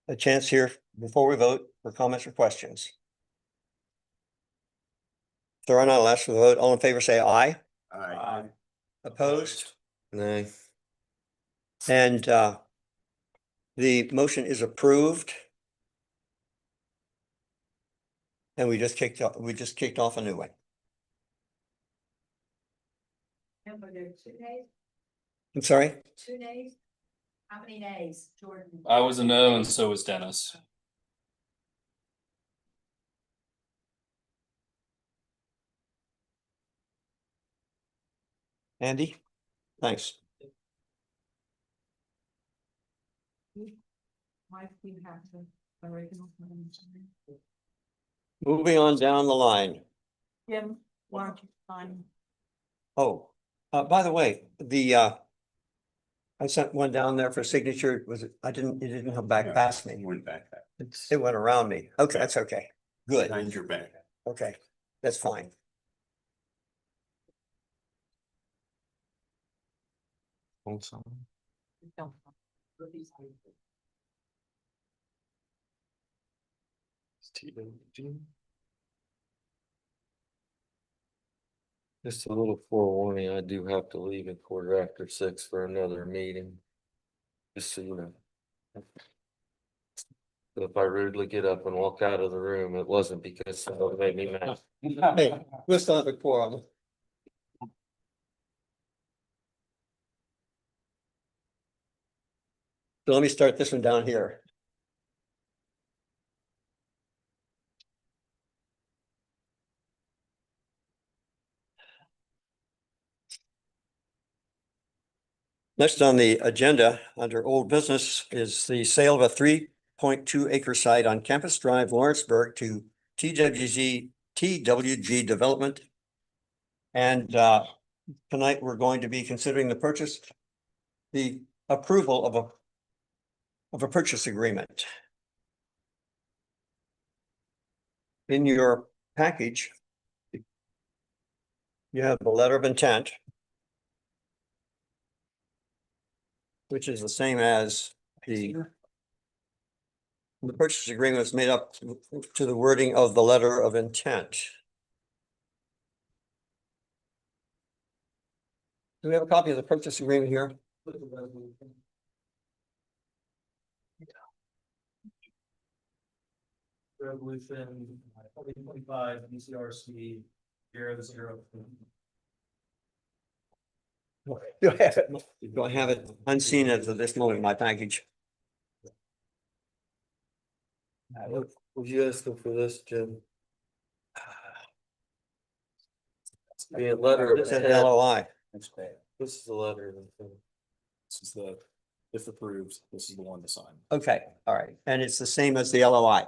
a chance here before we vote for comments or questions. If there are none, I'll ask for the vote. All in favor, say aye. Aye. Opposed? Nay. And the motion is approved. And we just kicked off a new one. And were there 2 days? I'm sorry? 2 days? How many days, Jordan? I was a no, and so was Dennis. Andy? Thanks. Why do you have the original? Moving on down the line. Jim, why don't you sign? Oh, by the way, I sent one down there for signature. Was it, it didn't come back Yeah. past me. Went back. It went around me. Okay, that's okay. Good. Behind your back. Okay, that's fine. Just a little forewarning, I do have to leave at 6:15 for another meeting. Just so you know. If I rudely get up and walk out of the room, it wasn't because somebody made me mad. Hey, we'll still have a quorum. So let me start this one down here. Next on the agenda, under old business, is the sale of a 3.2 acre site on Campus Drive, Lawrenceburg to TWG Development. And tonight we're going to be considering the approval of a purchase agreement. In your package, you have the letter of intent, which is the same as the purchase agreement is made up to the wording of the letter of intent. Do we have a copy of the purchase agreement here? Resolution 2025 BCRC 00. Do I have it? Do I have it unseen as of this moment in my package? Was you asking for this, Jim? Be a letter of It says intent. LOI. This is the letter of intent. This is the, if approved, this is the one to sign. Okay, all right. And it's the same as the LOI.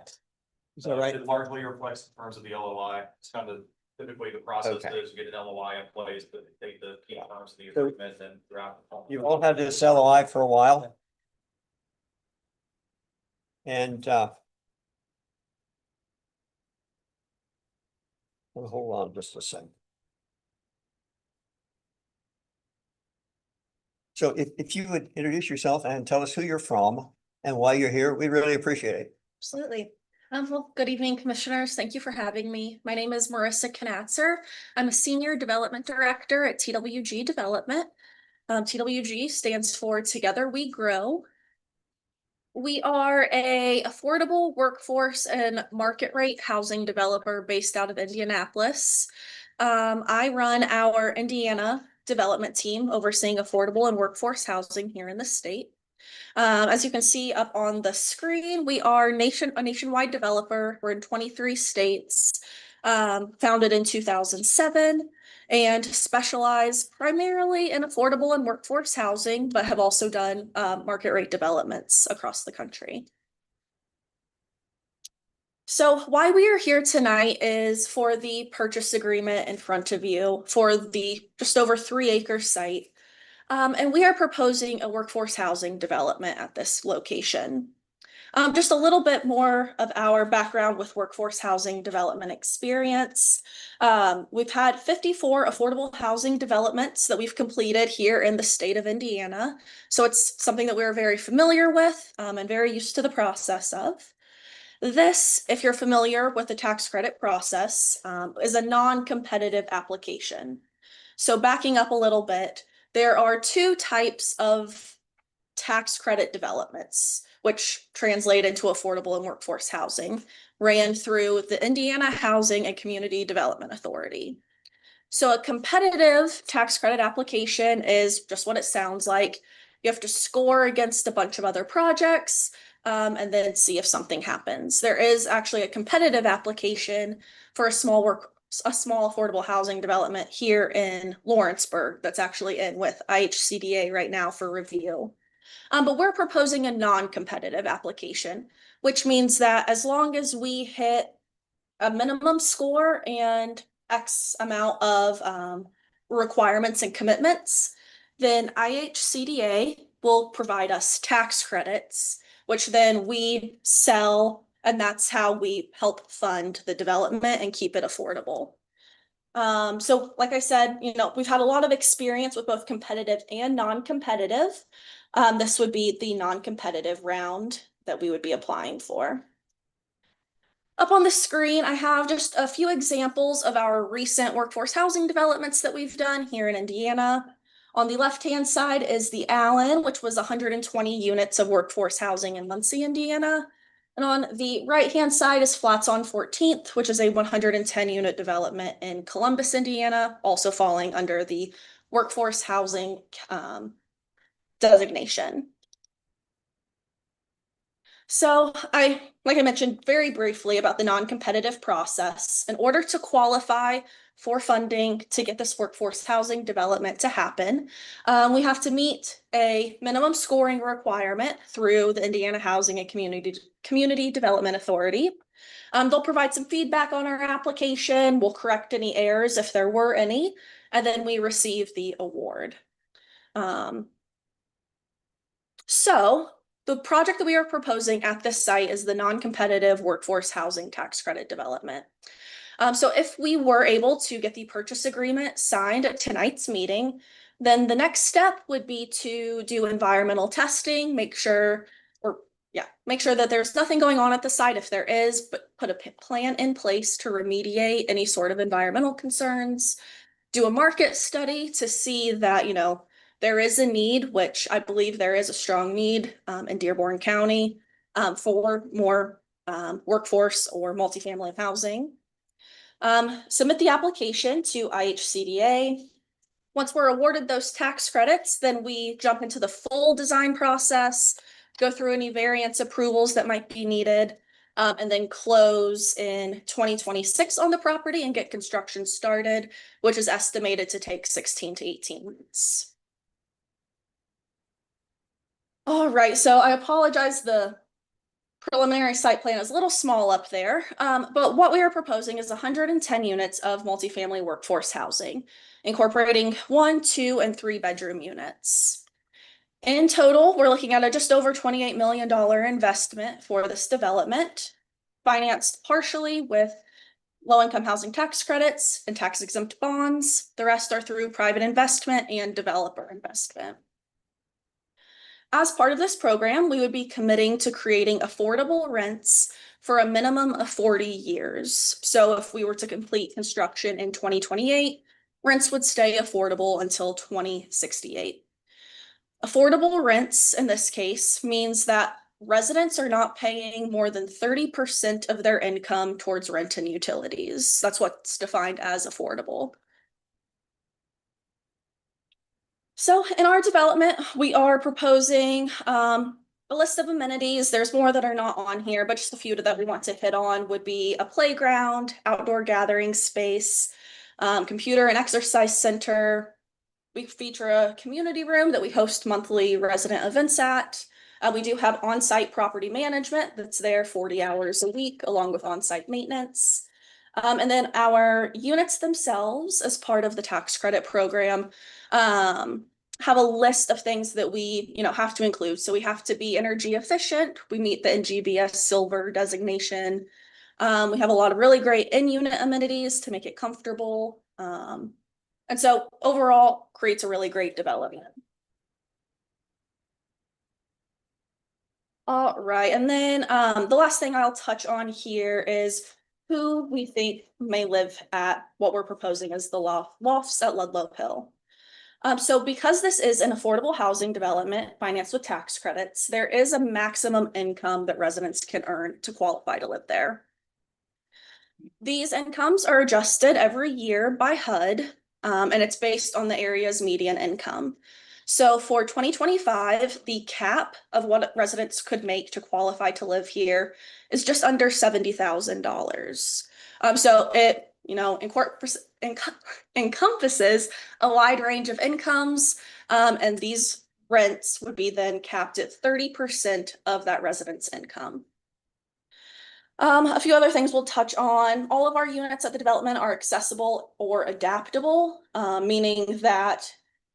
Is that right? It largely reflects the terms of the LOI. It's kind of typically the process Okay. is you get an LOI in place, but they take the key terms of the So- agreement and throughout. You've all had this LOI for a while. And well, hold on just a second. So if you would introduce yourself and tell us who you're from and why you're here, we really appreciate it. Absolutely. Well, good evening, commissioners. Thank you for having me. My name is Marissa Knatzer. I'm a senior development director at TWG Development. TWG stands for Together We Grow. We are a affordable workforce and market rate housing developer based out of Indianapolis. I run our Indiana development team overseeing affordable and workforce housing here in the state. As you can see up on the screen, we are a nationwide developer. We're in 23 states, founded in 2007, and specialize primarily in affordable and workforce housing, but have also done market rate developments across the country. So why we are here tonight is for the purchase agreement in front of you for the just over 3-acre site. And we are proposing a workforce housing development at this location. Just a little bit more of our background with workforce housing development experience. We've had 54 affordable housing developments that we've completed here in the state of Indiana. So it's something that we're very familiar with and very used to the process of. This, if you're familiar with the tax credit process, is a non-competitive application. So backing up a little bit, there are 2 types of tax credit developments, which translate into affordable and workforce housing, ran through the Indiana Housing and Community Development Authority. So a competitive tax credit application is just what it sounds like. You have to score against a bunch of other projects and then see if something happens. There is actually a competitive application for a small affordable housing development here in Lawrenceburg that's actually in with IHCDA right now for review. But we're proposing a non-competitive application, which means that as long as we hit a minimum score and X amount of requirements and commitments, then IHCDA will provide us tax credits, which then we sell, and that's how we help fund the development and keep it affordable. So like I said, we've had a lot of experience with both competitive and non-competitive. This would be the non-competitive round that we would be applying for. Up on the screen, I have just a few examples of our recent workforce housing developments that we've done here in Indiana. On the left-hand side is the Allen, which was 120 units of workforce housing in Muncie, Indiana. And on the right-hand side is Flats on 14th, which is a 110-unit development in Columbus, Indiana, also falling under the workforce housing designation. So like I mentioned very briefly about the non-competitive process. In order to qualify for funding to get this workforce housing development to happen, we have to meet a minimum scoring requirement through the Indiana Housing and Community Development Authority. They'll provide some feedback on our application. We'll correct any errors if there were any, and then we receive the award. So the project that we are proposing at this site is the non-competitive workforce housing tax credit development. So if we were able to get the purchase agreement signed at tonight's meeting, then the next step would be to do environmental testing, make sure that there's nothing going on at the site. If there is, but put a plan in place to remediate any sort of environmental concerns, do a market study to see that, there is a need, which I believe there is a strong need in Dearborn County for more workforce or multifamily housing. Submit the application to IHCDA. Once we're awarded those tax credits, then we jump into the full design process, go through any variance approvals that might be needed, and then close in 2026 on the property and get construction started, which is estimated to take 16 to 18 months. All right, so I apologize, the preliminary site plan is a little small up there, but what we are proposing is 110 units of multifamily workforce housing, incorporating 1, 2, and 3 bedroom units. In total, we're looking at a just over $28 million investment for this development, financed partially with low-income housing tax credits and tax-exempt bonds. The rest are through private investment and developer investment. As part of this program, we would be committing to creating affordable rents for a minimum of 40 years. So if we were to complete construction in 2028, rents would stay affordable until 2068. Affordable rents in this case means that residents are not paying more than 30% of their income towards rent and utilities. That's what's defined as affordable. So in our development, we are proposing a list of amenities. There's more that are not on here, but just a few that we want to hit on would be a playground, outdoor gathering space, computer and exercise center. We feature a community room that we host monthly resident events at. We do have on-site property management that's there 40 hours a week, along with on-site maintenance. And then our units themselves, as part of the tax credit program, have a list of things that we, have to include. So we have to be energy efficient. We meet the NGBS Silver designation. We have a lot of really great in-unit amenities to make it comfortable. And so overall creates a really great development. All right, and then the last thing I'll touch on here is who we think may live at what we're proposing as the lofts at Ludlow Hill. So because this is an affordable housing development financed with tax credits, there is a maximum income that residents can earn to qualify to live there. These incomes are adjusted every year by HUD, and it's based on the area's median income. So for 2025, the cap of what residents could make to qualify to live here is just under $70,000. So it, encompasses a wide range of incomes, and these rents would be then capped at 30% of that resident's income. A few other things we'll touch on. All of our units at the development are accessible or adaptable, meaning that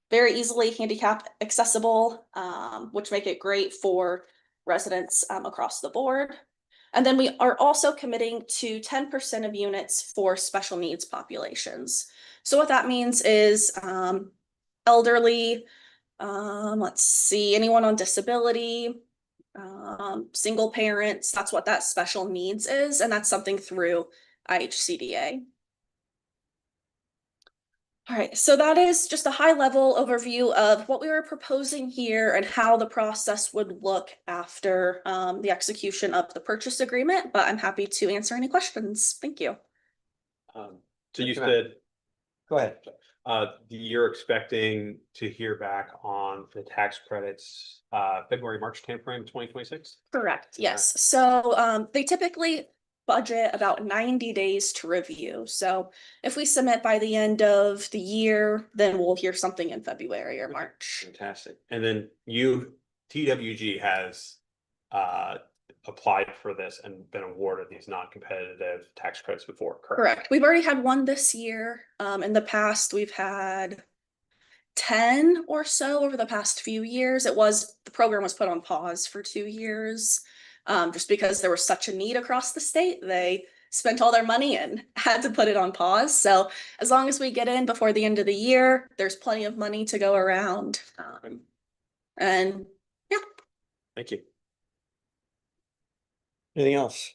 very easily handicap accessible, which make it great for residents across the board. And then we are also committing to 10% of units for special needs populations. So what that means is elderly, anyone on disability, single parents, that's what that special needs is, and that's something through IHCDA. All right, so that is just a high-level overview of what we were proposing here and how the process would look after the execution of the purchase agreement, but I'm happy to answer any questions. Thank you. So you said, Go ahead. you're expecting to hear back on the tax credits, February, March timeframe, 2026? Correct, yes. So they typically budget about 90 days to review. So if we submit by the end of the year, then we'll hear something in February or March. Fantastic. And then TWG has applied for this and been awarded these non-competitive tax credits before, correct? Correct. We've already had one this year. In the past, we've had 10 or so over the past few years. The program was put on pause for 2 years. Just because there was such a need across the state, they spent all their money and had to put it on pause. So as long as we get in before the end of the year, there's plenty of money to go around. And yeah. Thank you. Anything else?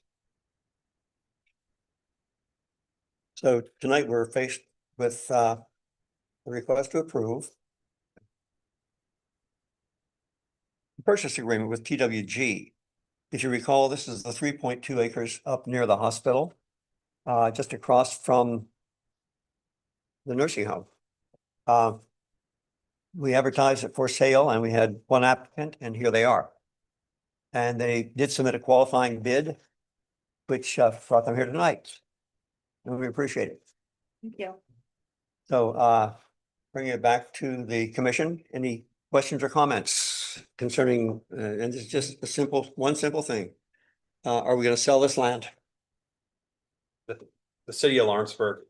So tonight we're faced with a request to approve the purchase agreement with TWG. If you recall, this is the 3.2 acres up near the hospital, just across from the nursing home. We advertised it for sale and we had one applicant, and here they are. And they did submit a qualifying bid, which brought them here tonight. And we appreciate it. Thank you. So bringing it back to the commission, any questions or comments concerning, and it's just one simple thing. Are we gonna sell this land? The city of Lawrenceburg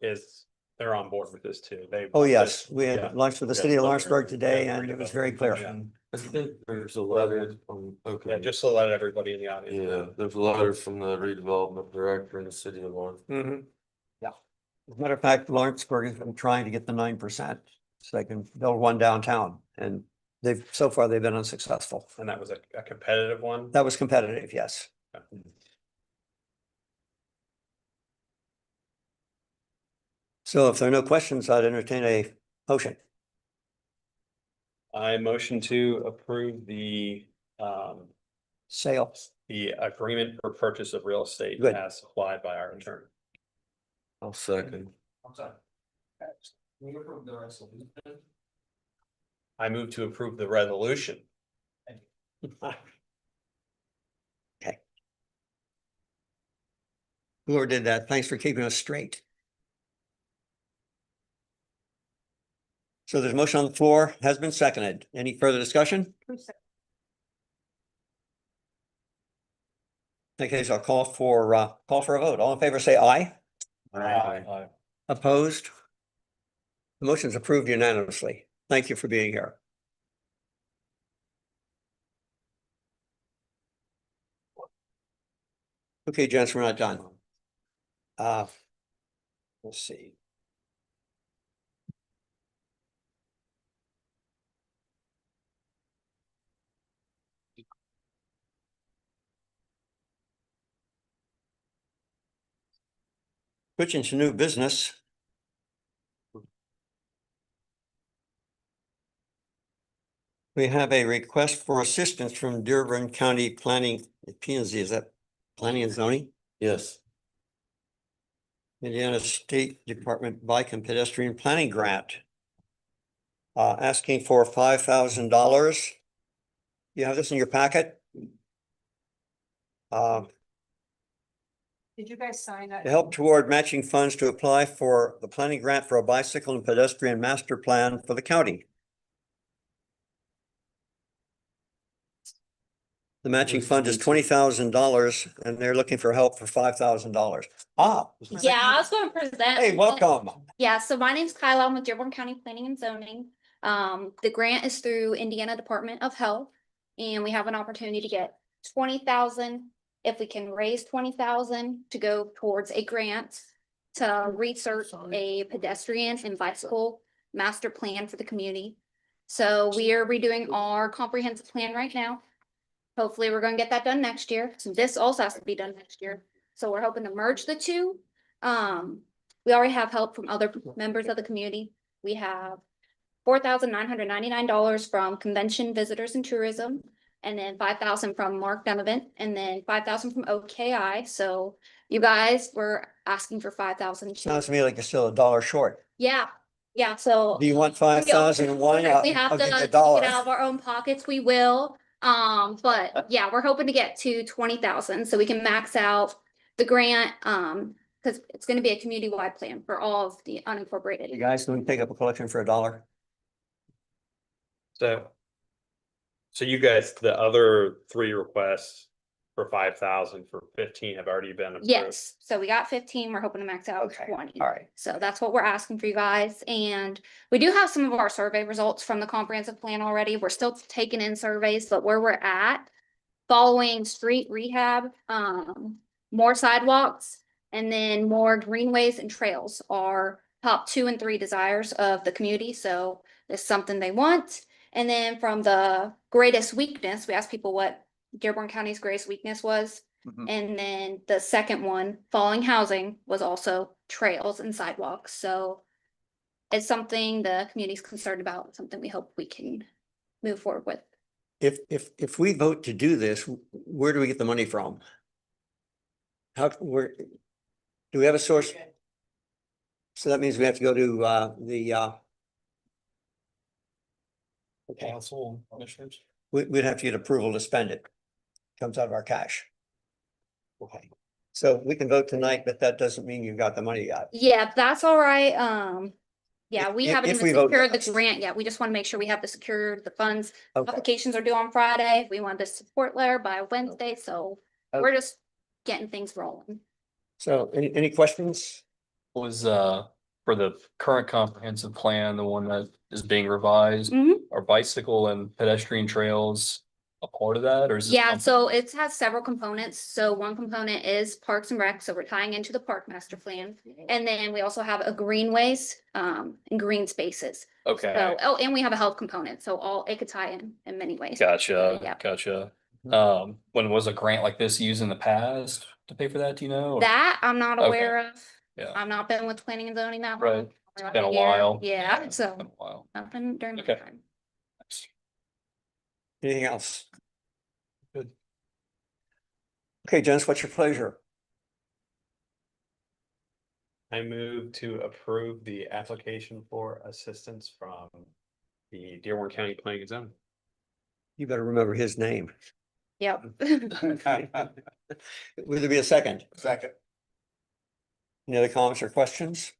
they're on board with this too. Oh, yes, we Yeah. had lunch with the city of Lawrenceburg today and it was very clear. Yeah. I think there's a letter from, Yeah, okay, just to let everybody in the audience. yeah, there's a letter from the redevelopment director in the city of Lawrence. Yeah. As a matter of fact, Lawrenceburg has been trying to get the 9%, so they can build one downtown, and so far they've been unsuccessful. And that was a competitive one. That was competitive, yes. So if there are no questions, I'd entertain a motion. I motion to approve the Sale. the agreement for purchase of real estate Good. as supplied by our attorney. I'll second. I'm sorry. Can you approve the resolution? I move to approve the resolution. Okay. Whoever did that, thanks for keeping us straight. So there's a motion on the floor, has been seconded. Any further discussion? In that case, I'll call for a vote. All in favor, say aye. Aye. Opposed? The motion is approved unanimously. Thank you for being here. Okay, gents, we're not done. Let's see. Switching to new business. We have a request for assistance from Dearborn County Planning, P&Z, is that Planning and Zoning? Yes. Indiana State Department Bike and Pedestrian Planning Grant. Asking for $5,000. You have this in your packet? Did you guys sign that? To help toward matching funds to apply for the planning grant for a bicycle and pedestrian master plan for the county. The matching fund is $20,000 and they're looking for help for $5,000. Yeah, I was going to present. Hey, welcome. Yeah, so my name's Kyla. I'm with Dearborn County Planning and Zoning. The grant is through Indiana Department of Health, and we have an opportunity to get 20,000. If we can raise 20,000 to go towards a grant to research a pedestrian and bicycle master plan for the community. So we are redoing our comprehensive plan right now. Hopefully, we're gonna get that done next year. So this also has to be done next year. So we're hoping to merge the two. We already have help from other members of the community. We have $4,999 from Convention Visitors and Tourism, and then 5,000 from Mark Donovan, and then 5,000 from OKI. So you guys were asking for 5,000. Sounds to me like you're still $1 short. Yeah, so. Do you want 5,000 and one? We have I'll to give you take it $1. out of our own pockets, we will. But yeah, we're hoping to get to 20,000 so we can max out the grant. Because it's gonna be a community-wide plan for all of the You unincorporated. guys, can we take up a collection for $1? So you guys, the other 3 requests for 5,000 for 15 have already been approved. Yes, so we got 15, we're hoping to max out Okay, 20. all right. So that's what we're asking for you guys, and we do have some of our survey results from the comprehensive plan already. We're still taking in surveys, but where we're at, following street rehab, more sidewalks, And then more greenways and trails are top 2 and 3 desires of the community. So it's something they want. And then from the greatest weakness, we asked people what Dearborn County's greatest weakness was. And then the second one, falling housing, was also trails and sidewalks. So it's something the community's concerned about, something we hope we can move forward with. If we vote to do this, where do we get the money from? Where, do we have a source? So that means we have to go to, okay, Council commissioners. we'd have to get approval to spend it. Comes out of our cash. Okay, so we can vote tonight, but that doesn't mean you got the money yet. Yeah, that's all right. Yeah, we haven't if even we vote secured the yes. grant yet. We just want to make sure we have the secured, the funds. Okay. Applications are due on Friday. We want the support letter by Wednesday, so we're just getting things rolling. So any questions? Was for the current comprehensive plan, the one that is being revised, are bicycle and pedestrian trails a part of that, or is this Yeah, something- so it has several components. So one component is Parks and Rec, so we're tying into the park master plan. And then we also have a greenways, and green spaces. Okay, So, oh, and we have a health component, so it could tie in many ways. gotcha, Yeah. gotcha. When was a grant like this used in the past to pay for that, do you know? That I'm not Okay. aware of. Yeah. I've not been with planning and zoning that long. Right, About been a year. while. Yeah, so Been a while. nothing during my Okay. time. Anything else? Good. Okay, Janice, what's your pleasure? I move to approve the application for assistance from the Dearborn County Planning and Zoning. You better remember his name. Yep. Will there be a second? Second. Any other comments or questions?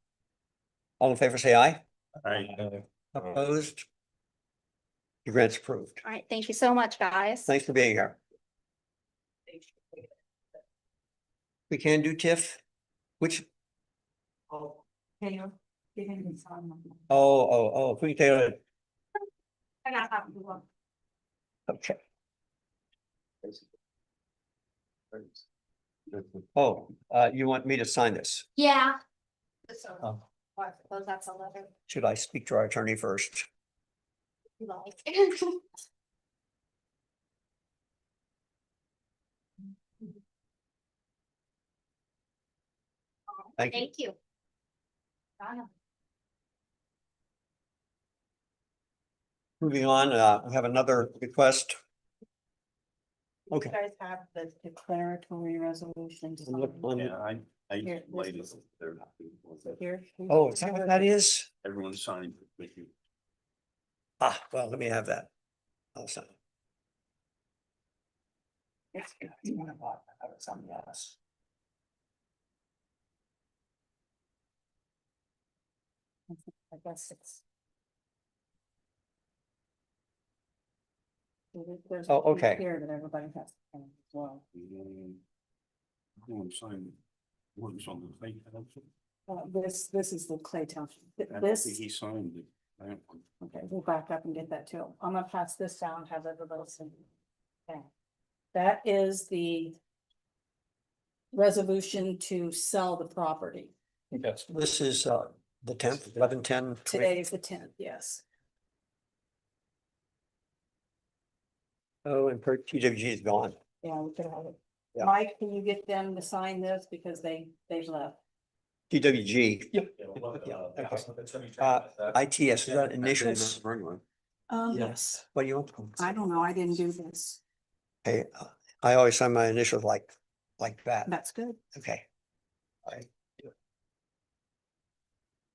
All in favor, say aye. I, Opposed? Your grant's approved. All right, thank you so much, guys. Thanks for being here. We can do TIF? Which, oh, if we can take it. Okay. Oh, you want me to sign this? Yeah. Oh. Well, that's a letter Should I speak to our attorney first? you like. Thank you. Thank you. Bye. Moving on, we have another request. Okay. You guys have the declaratory resolution. I Here, laid this it there. Here. Oh, is that what that is? Everyone signed it with you. Ah, well, let me have that. I'll sign. Something else. I guess it's. There's Oh, a piece okay. here that everybody has to sign as well. Everyone signed. What's on the thing? This is the Clay Township. This. This, He signed it. That one. okay, we'll back up and get that too. I'm gonna pass this down, have everybody see. Okay. That is the resolution to sell the property. Yes. This is the 10th, 11/10. Today is the 10th, yes. Oh, and TWG is gone. Yeah, we could have it. Yeah. Mike, can you get them to sign this because they've left? TWG. Yep. ITS, is that initials? Yes. What do you want? I don't know. I didn't do this. Hey, I always sign my initials like that. That's good. Okay.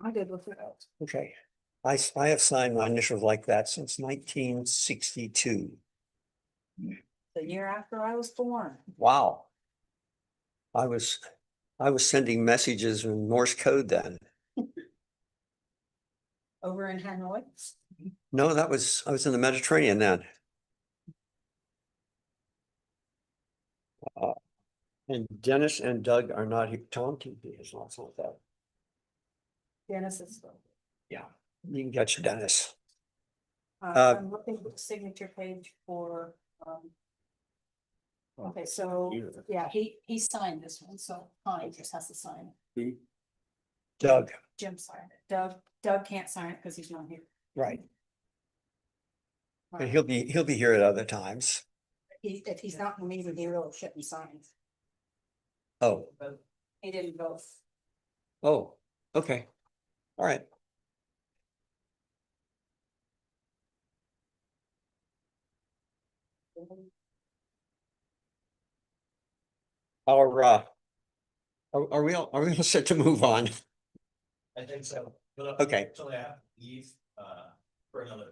I did with it. Okay. I have signed my initials like that since 1962. The year after I was born. Wow. I was sending messages in Morse code then. Over in Hanoi. No, I was in the Mediterranean then. And Dennis and Doug are not here. Tom TV is also with that. Dennis is. Yeah, you can get your Dennis. I'm looking at the signature page for, Okay, so, yeah, he signed this one, so Connie just has to sign it. Doug, Jim signed it. Doug can't sign it because he's not here. right. And he'll be here at other times. If he's not in the meeting, he really shouldn't sign. Oh, He didn't vote. oh, okay. All right. Our, are we all set to move on? I think so. Okay. Actually, I have to leave, for another.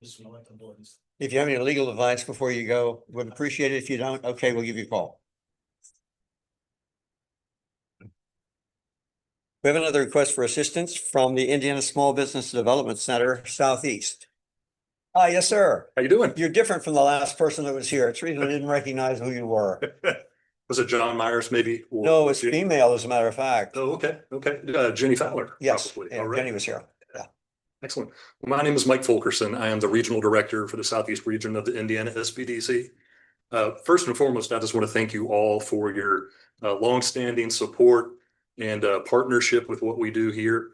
Just want to let the boys. If you have any legal advice before you go, would appreciate it. If you don't, okay, we'll give you a call. We have another request for assistance from the Indiana Small Business Development Center Southeast. Hi, yes, sir. How you doing? You're different from the last person that was here. It's the reason I didn't recognize who you were. Was it John Myers maybe? Or- No, it's female, as a matter of fact. Oh, okay, okay. Jenny Fowler. Yes, probably. yeah, All right. Jenny was here. Yeah. Excellent. Well, my name is Mike Fulkerson. I am the Regional Director for the Southeast region of the Indiana SBDC. First and foremost, I just want to thank you all for your longstanding support and partnership with what we do here.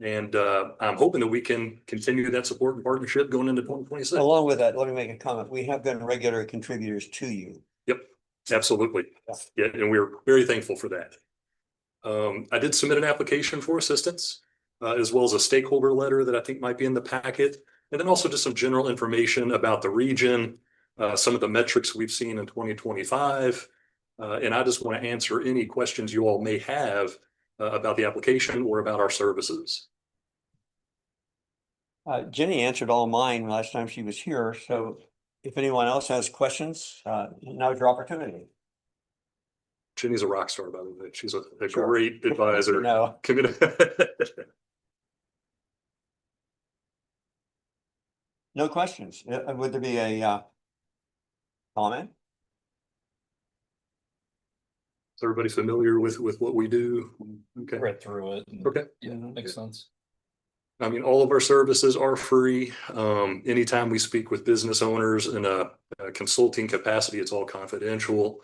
And I'm hoping that we can continue that support and partnership going into 2026. Along with that, let me make a comment. We have been regular contributors to you. Yep, absolutely. Yeah, and we're very thankful for that. I did submit an application for assistance, as well as a stakeholder letter that I think might be in the packet. And then also just some general information about the region, some of the metrics we've seen in 2025. And I just want to answer any questions you all may have about the application or about our services. Jenny answered all mine last time she was here. So if anyone else has questions, now's your opportunity. Jenny's a rock star, by the way. She's a Sure. great advisor. No. No questions. Would there be a comment? Is everybody familiar with what we do? Okay. Read through it. and- Okay. Yeah, makes sense. I mean, all of our services are free. Anytime we speak with business owners in a consulting capacity, it's all confidential.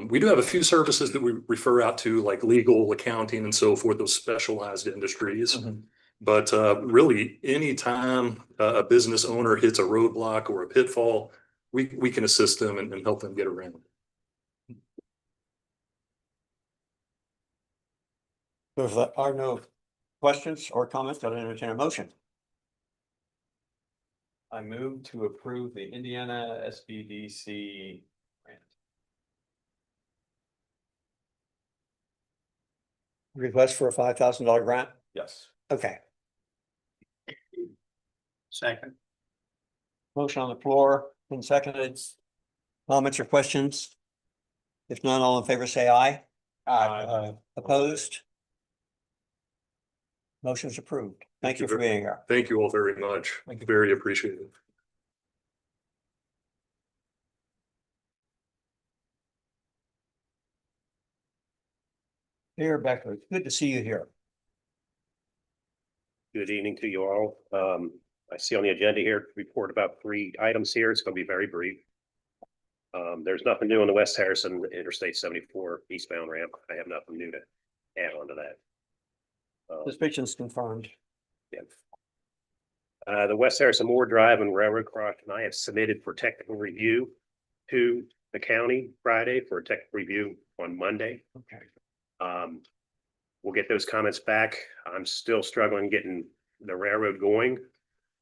We do have a few services that we refer out to, like legal, accounting, and so forth, those specialized industries. But really, anytime a business owner hits a roadblock or a pitfall, we can assist them and help them get around. So if there are no questions or comments, I'll entertain a motion. I move to approve the Indiana SBDC grant. Request for a $5,000 grant? Yes. Okay. Second. Motion on the floor, been seconded. Comments or questions? If none, all in favor, say aye. Aye. Opposed? Motion's approved. Thank you for being here. Thank you all very much. Very appreciated. Here, Becker, it's good to see you here. Good evening to you all. I see on the agenda here to report about 3 items here. It's going to be very brief. There's nothing new on the West Harrison Interstate 74 eastbound ramp. I have nothing new to add on to that. Suspicions confirmed. Yeah. The West Harrison Moore Drive and Railroad Crossing, I have submitted for technical review to the county Friday for a technical review on Monday. Okay. We'll get those comments back. I'm still struggling getting the railroad going,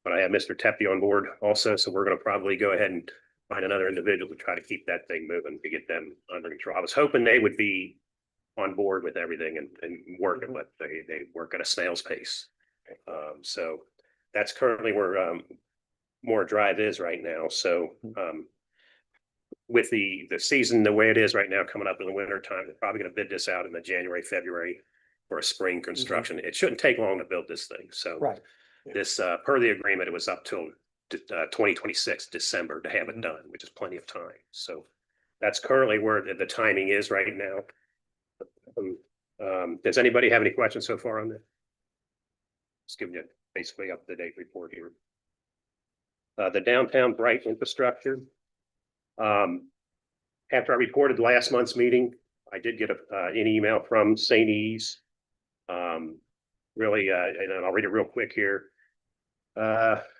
but I have Mr. Tepe on board also, so we're going to probably go ahead and find another individual to try to keep that thing moving to get them under control. I was hoping they would be on board with everything and working, but they work at a snail's pace. So that's currently where Moore Drive is right now. So with the season the way it is right now, coming up in the winter time, they're probably going to bid this out in the January, February for a spring construction. It shouldn't take long to build this thing. So Right. this per the agreement, it was up till 2026 December to have it done, which is plenty of time. So that's currently where the timing is right now. Does anybody have any questions so far on that? Just giving you basically up to date report here. The downtown Bright infrastructure. After I reported last month's meeting, I did get an email from St. E's. Really, and I'll read it real quick here.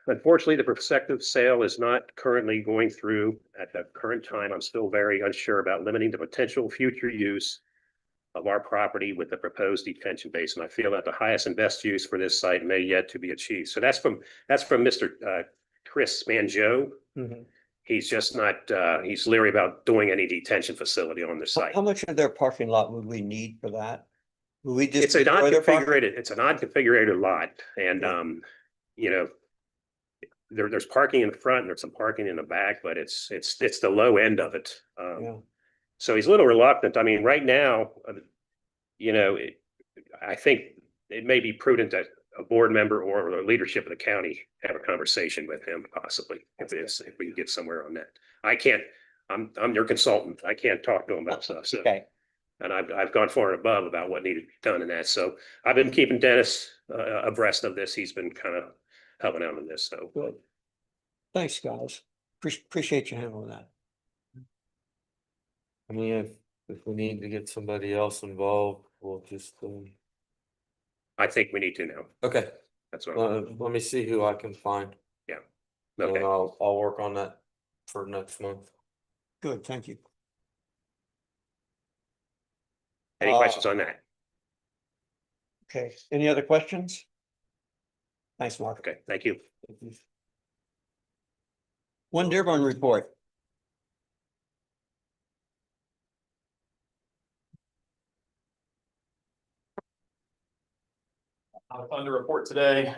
Unfortunately, the prospective sale is not currently going through at the current time. I'm still very unsure about limiting the potential future use of our property with the proposed detention basin. I feel that the highest and best use for this site may yet to be achieved. So that's from Mr. Chris Manjo. He's just not, he's leery about doing any detention facility on the site. How much of their parking lot would we need for that? Would we just? It's a destroy their parking? it's a non-configurated lot and, you know, there's parking in the front and there's some parking in the back, but it's the low end of it. Yeah. So he's a little reluctant. I mean, right now, you know, I think it may be prudent that a board member or the leadership of the county have a conversation with him possibly if we can get somewhere on that. I'm your consultant. I can't talk to him about stuff. So. Okay. And I've gone far and above about what needed to be done in that. So I've been keeping Dennis abreast of this. He's been kind of helping out on this. So Good. Thanks, guys. Appreciate you handling that. I mean, if we need to get somebody else involved, we'll just, I think we need to know. okay, That's what. let me see who I can find. Yeah. And Okay. I'll work on that for next month. Good, thank you. Any questions on that? Okay, any other questions? Thanks, Mark. Okay. Thank you. One Dearborn report. Fun to report today.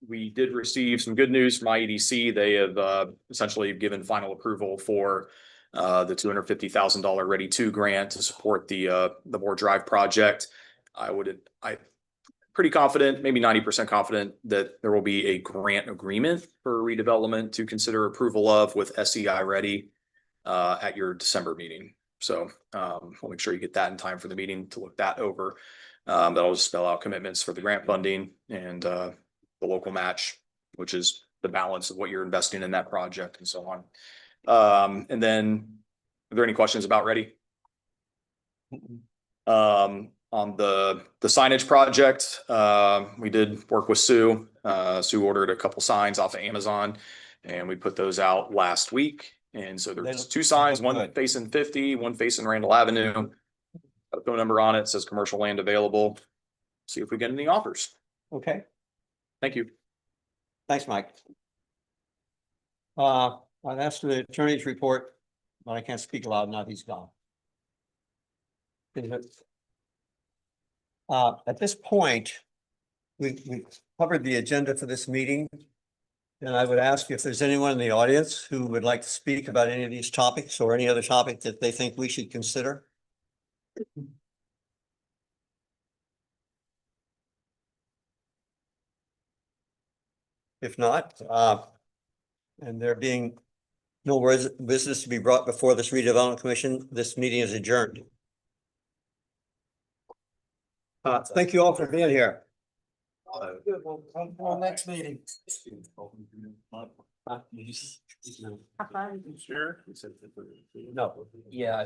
We did receive some good news from IEDC. They have essentially given final approval for the $250,000 Ready 2 grant to support the Moore Drive project. I'm pretty confident, maybe 90% confident, that there will be a grant agreement for redevelopment to consider approval of with SEI Ready at your December meeting. So we'll make sure you get that in time for the meeting to look that over. That'll just spell out commitments for the grant funding and the local match, which is the balance of what you're investing in that project and so on. And then, are there any questions about Ready? On the signage project, we did work with Sue. Sue ordered a couple signs off of Amazon and we put those out last week. And so there's two signs, one facing 50, one facing Randall Avenue. Got a phone number on it, says commercial land available. See if we get any offers. Okay, Thank you. thanks, Mike. I've asked for the attorney's report, but I can't speak loud enough, he's gone. At this point, we covered the agenda for this meeting. And I would ask if there's anyone in the audience who would like to speak about any of these topics or any other topic that they think we should consider. If not, and there being no business to be brought before this redevelopment commission, this meeting is adjourned. Thank you all for being here. Next meeting. No. Yeah.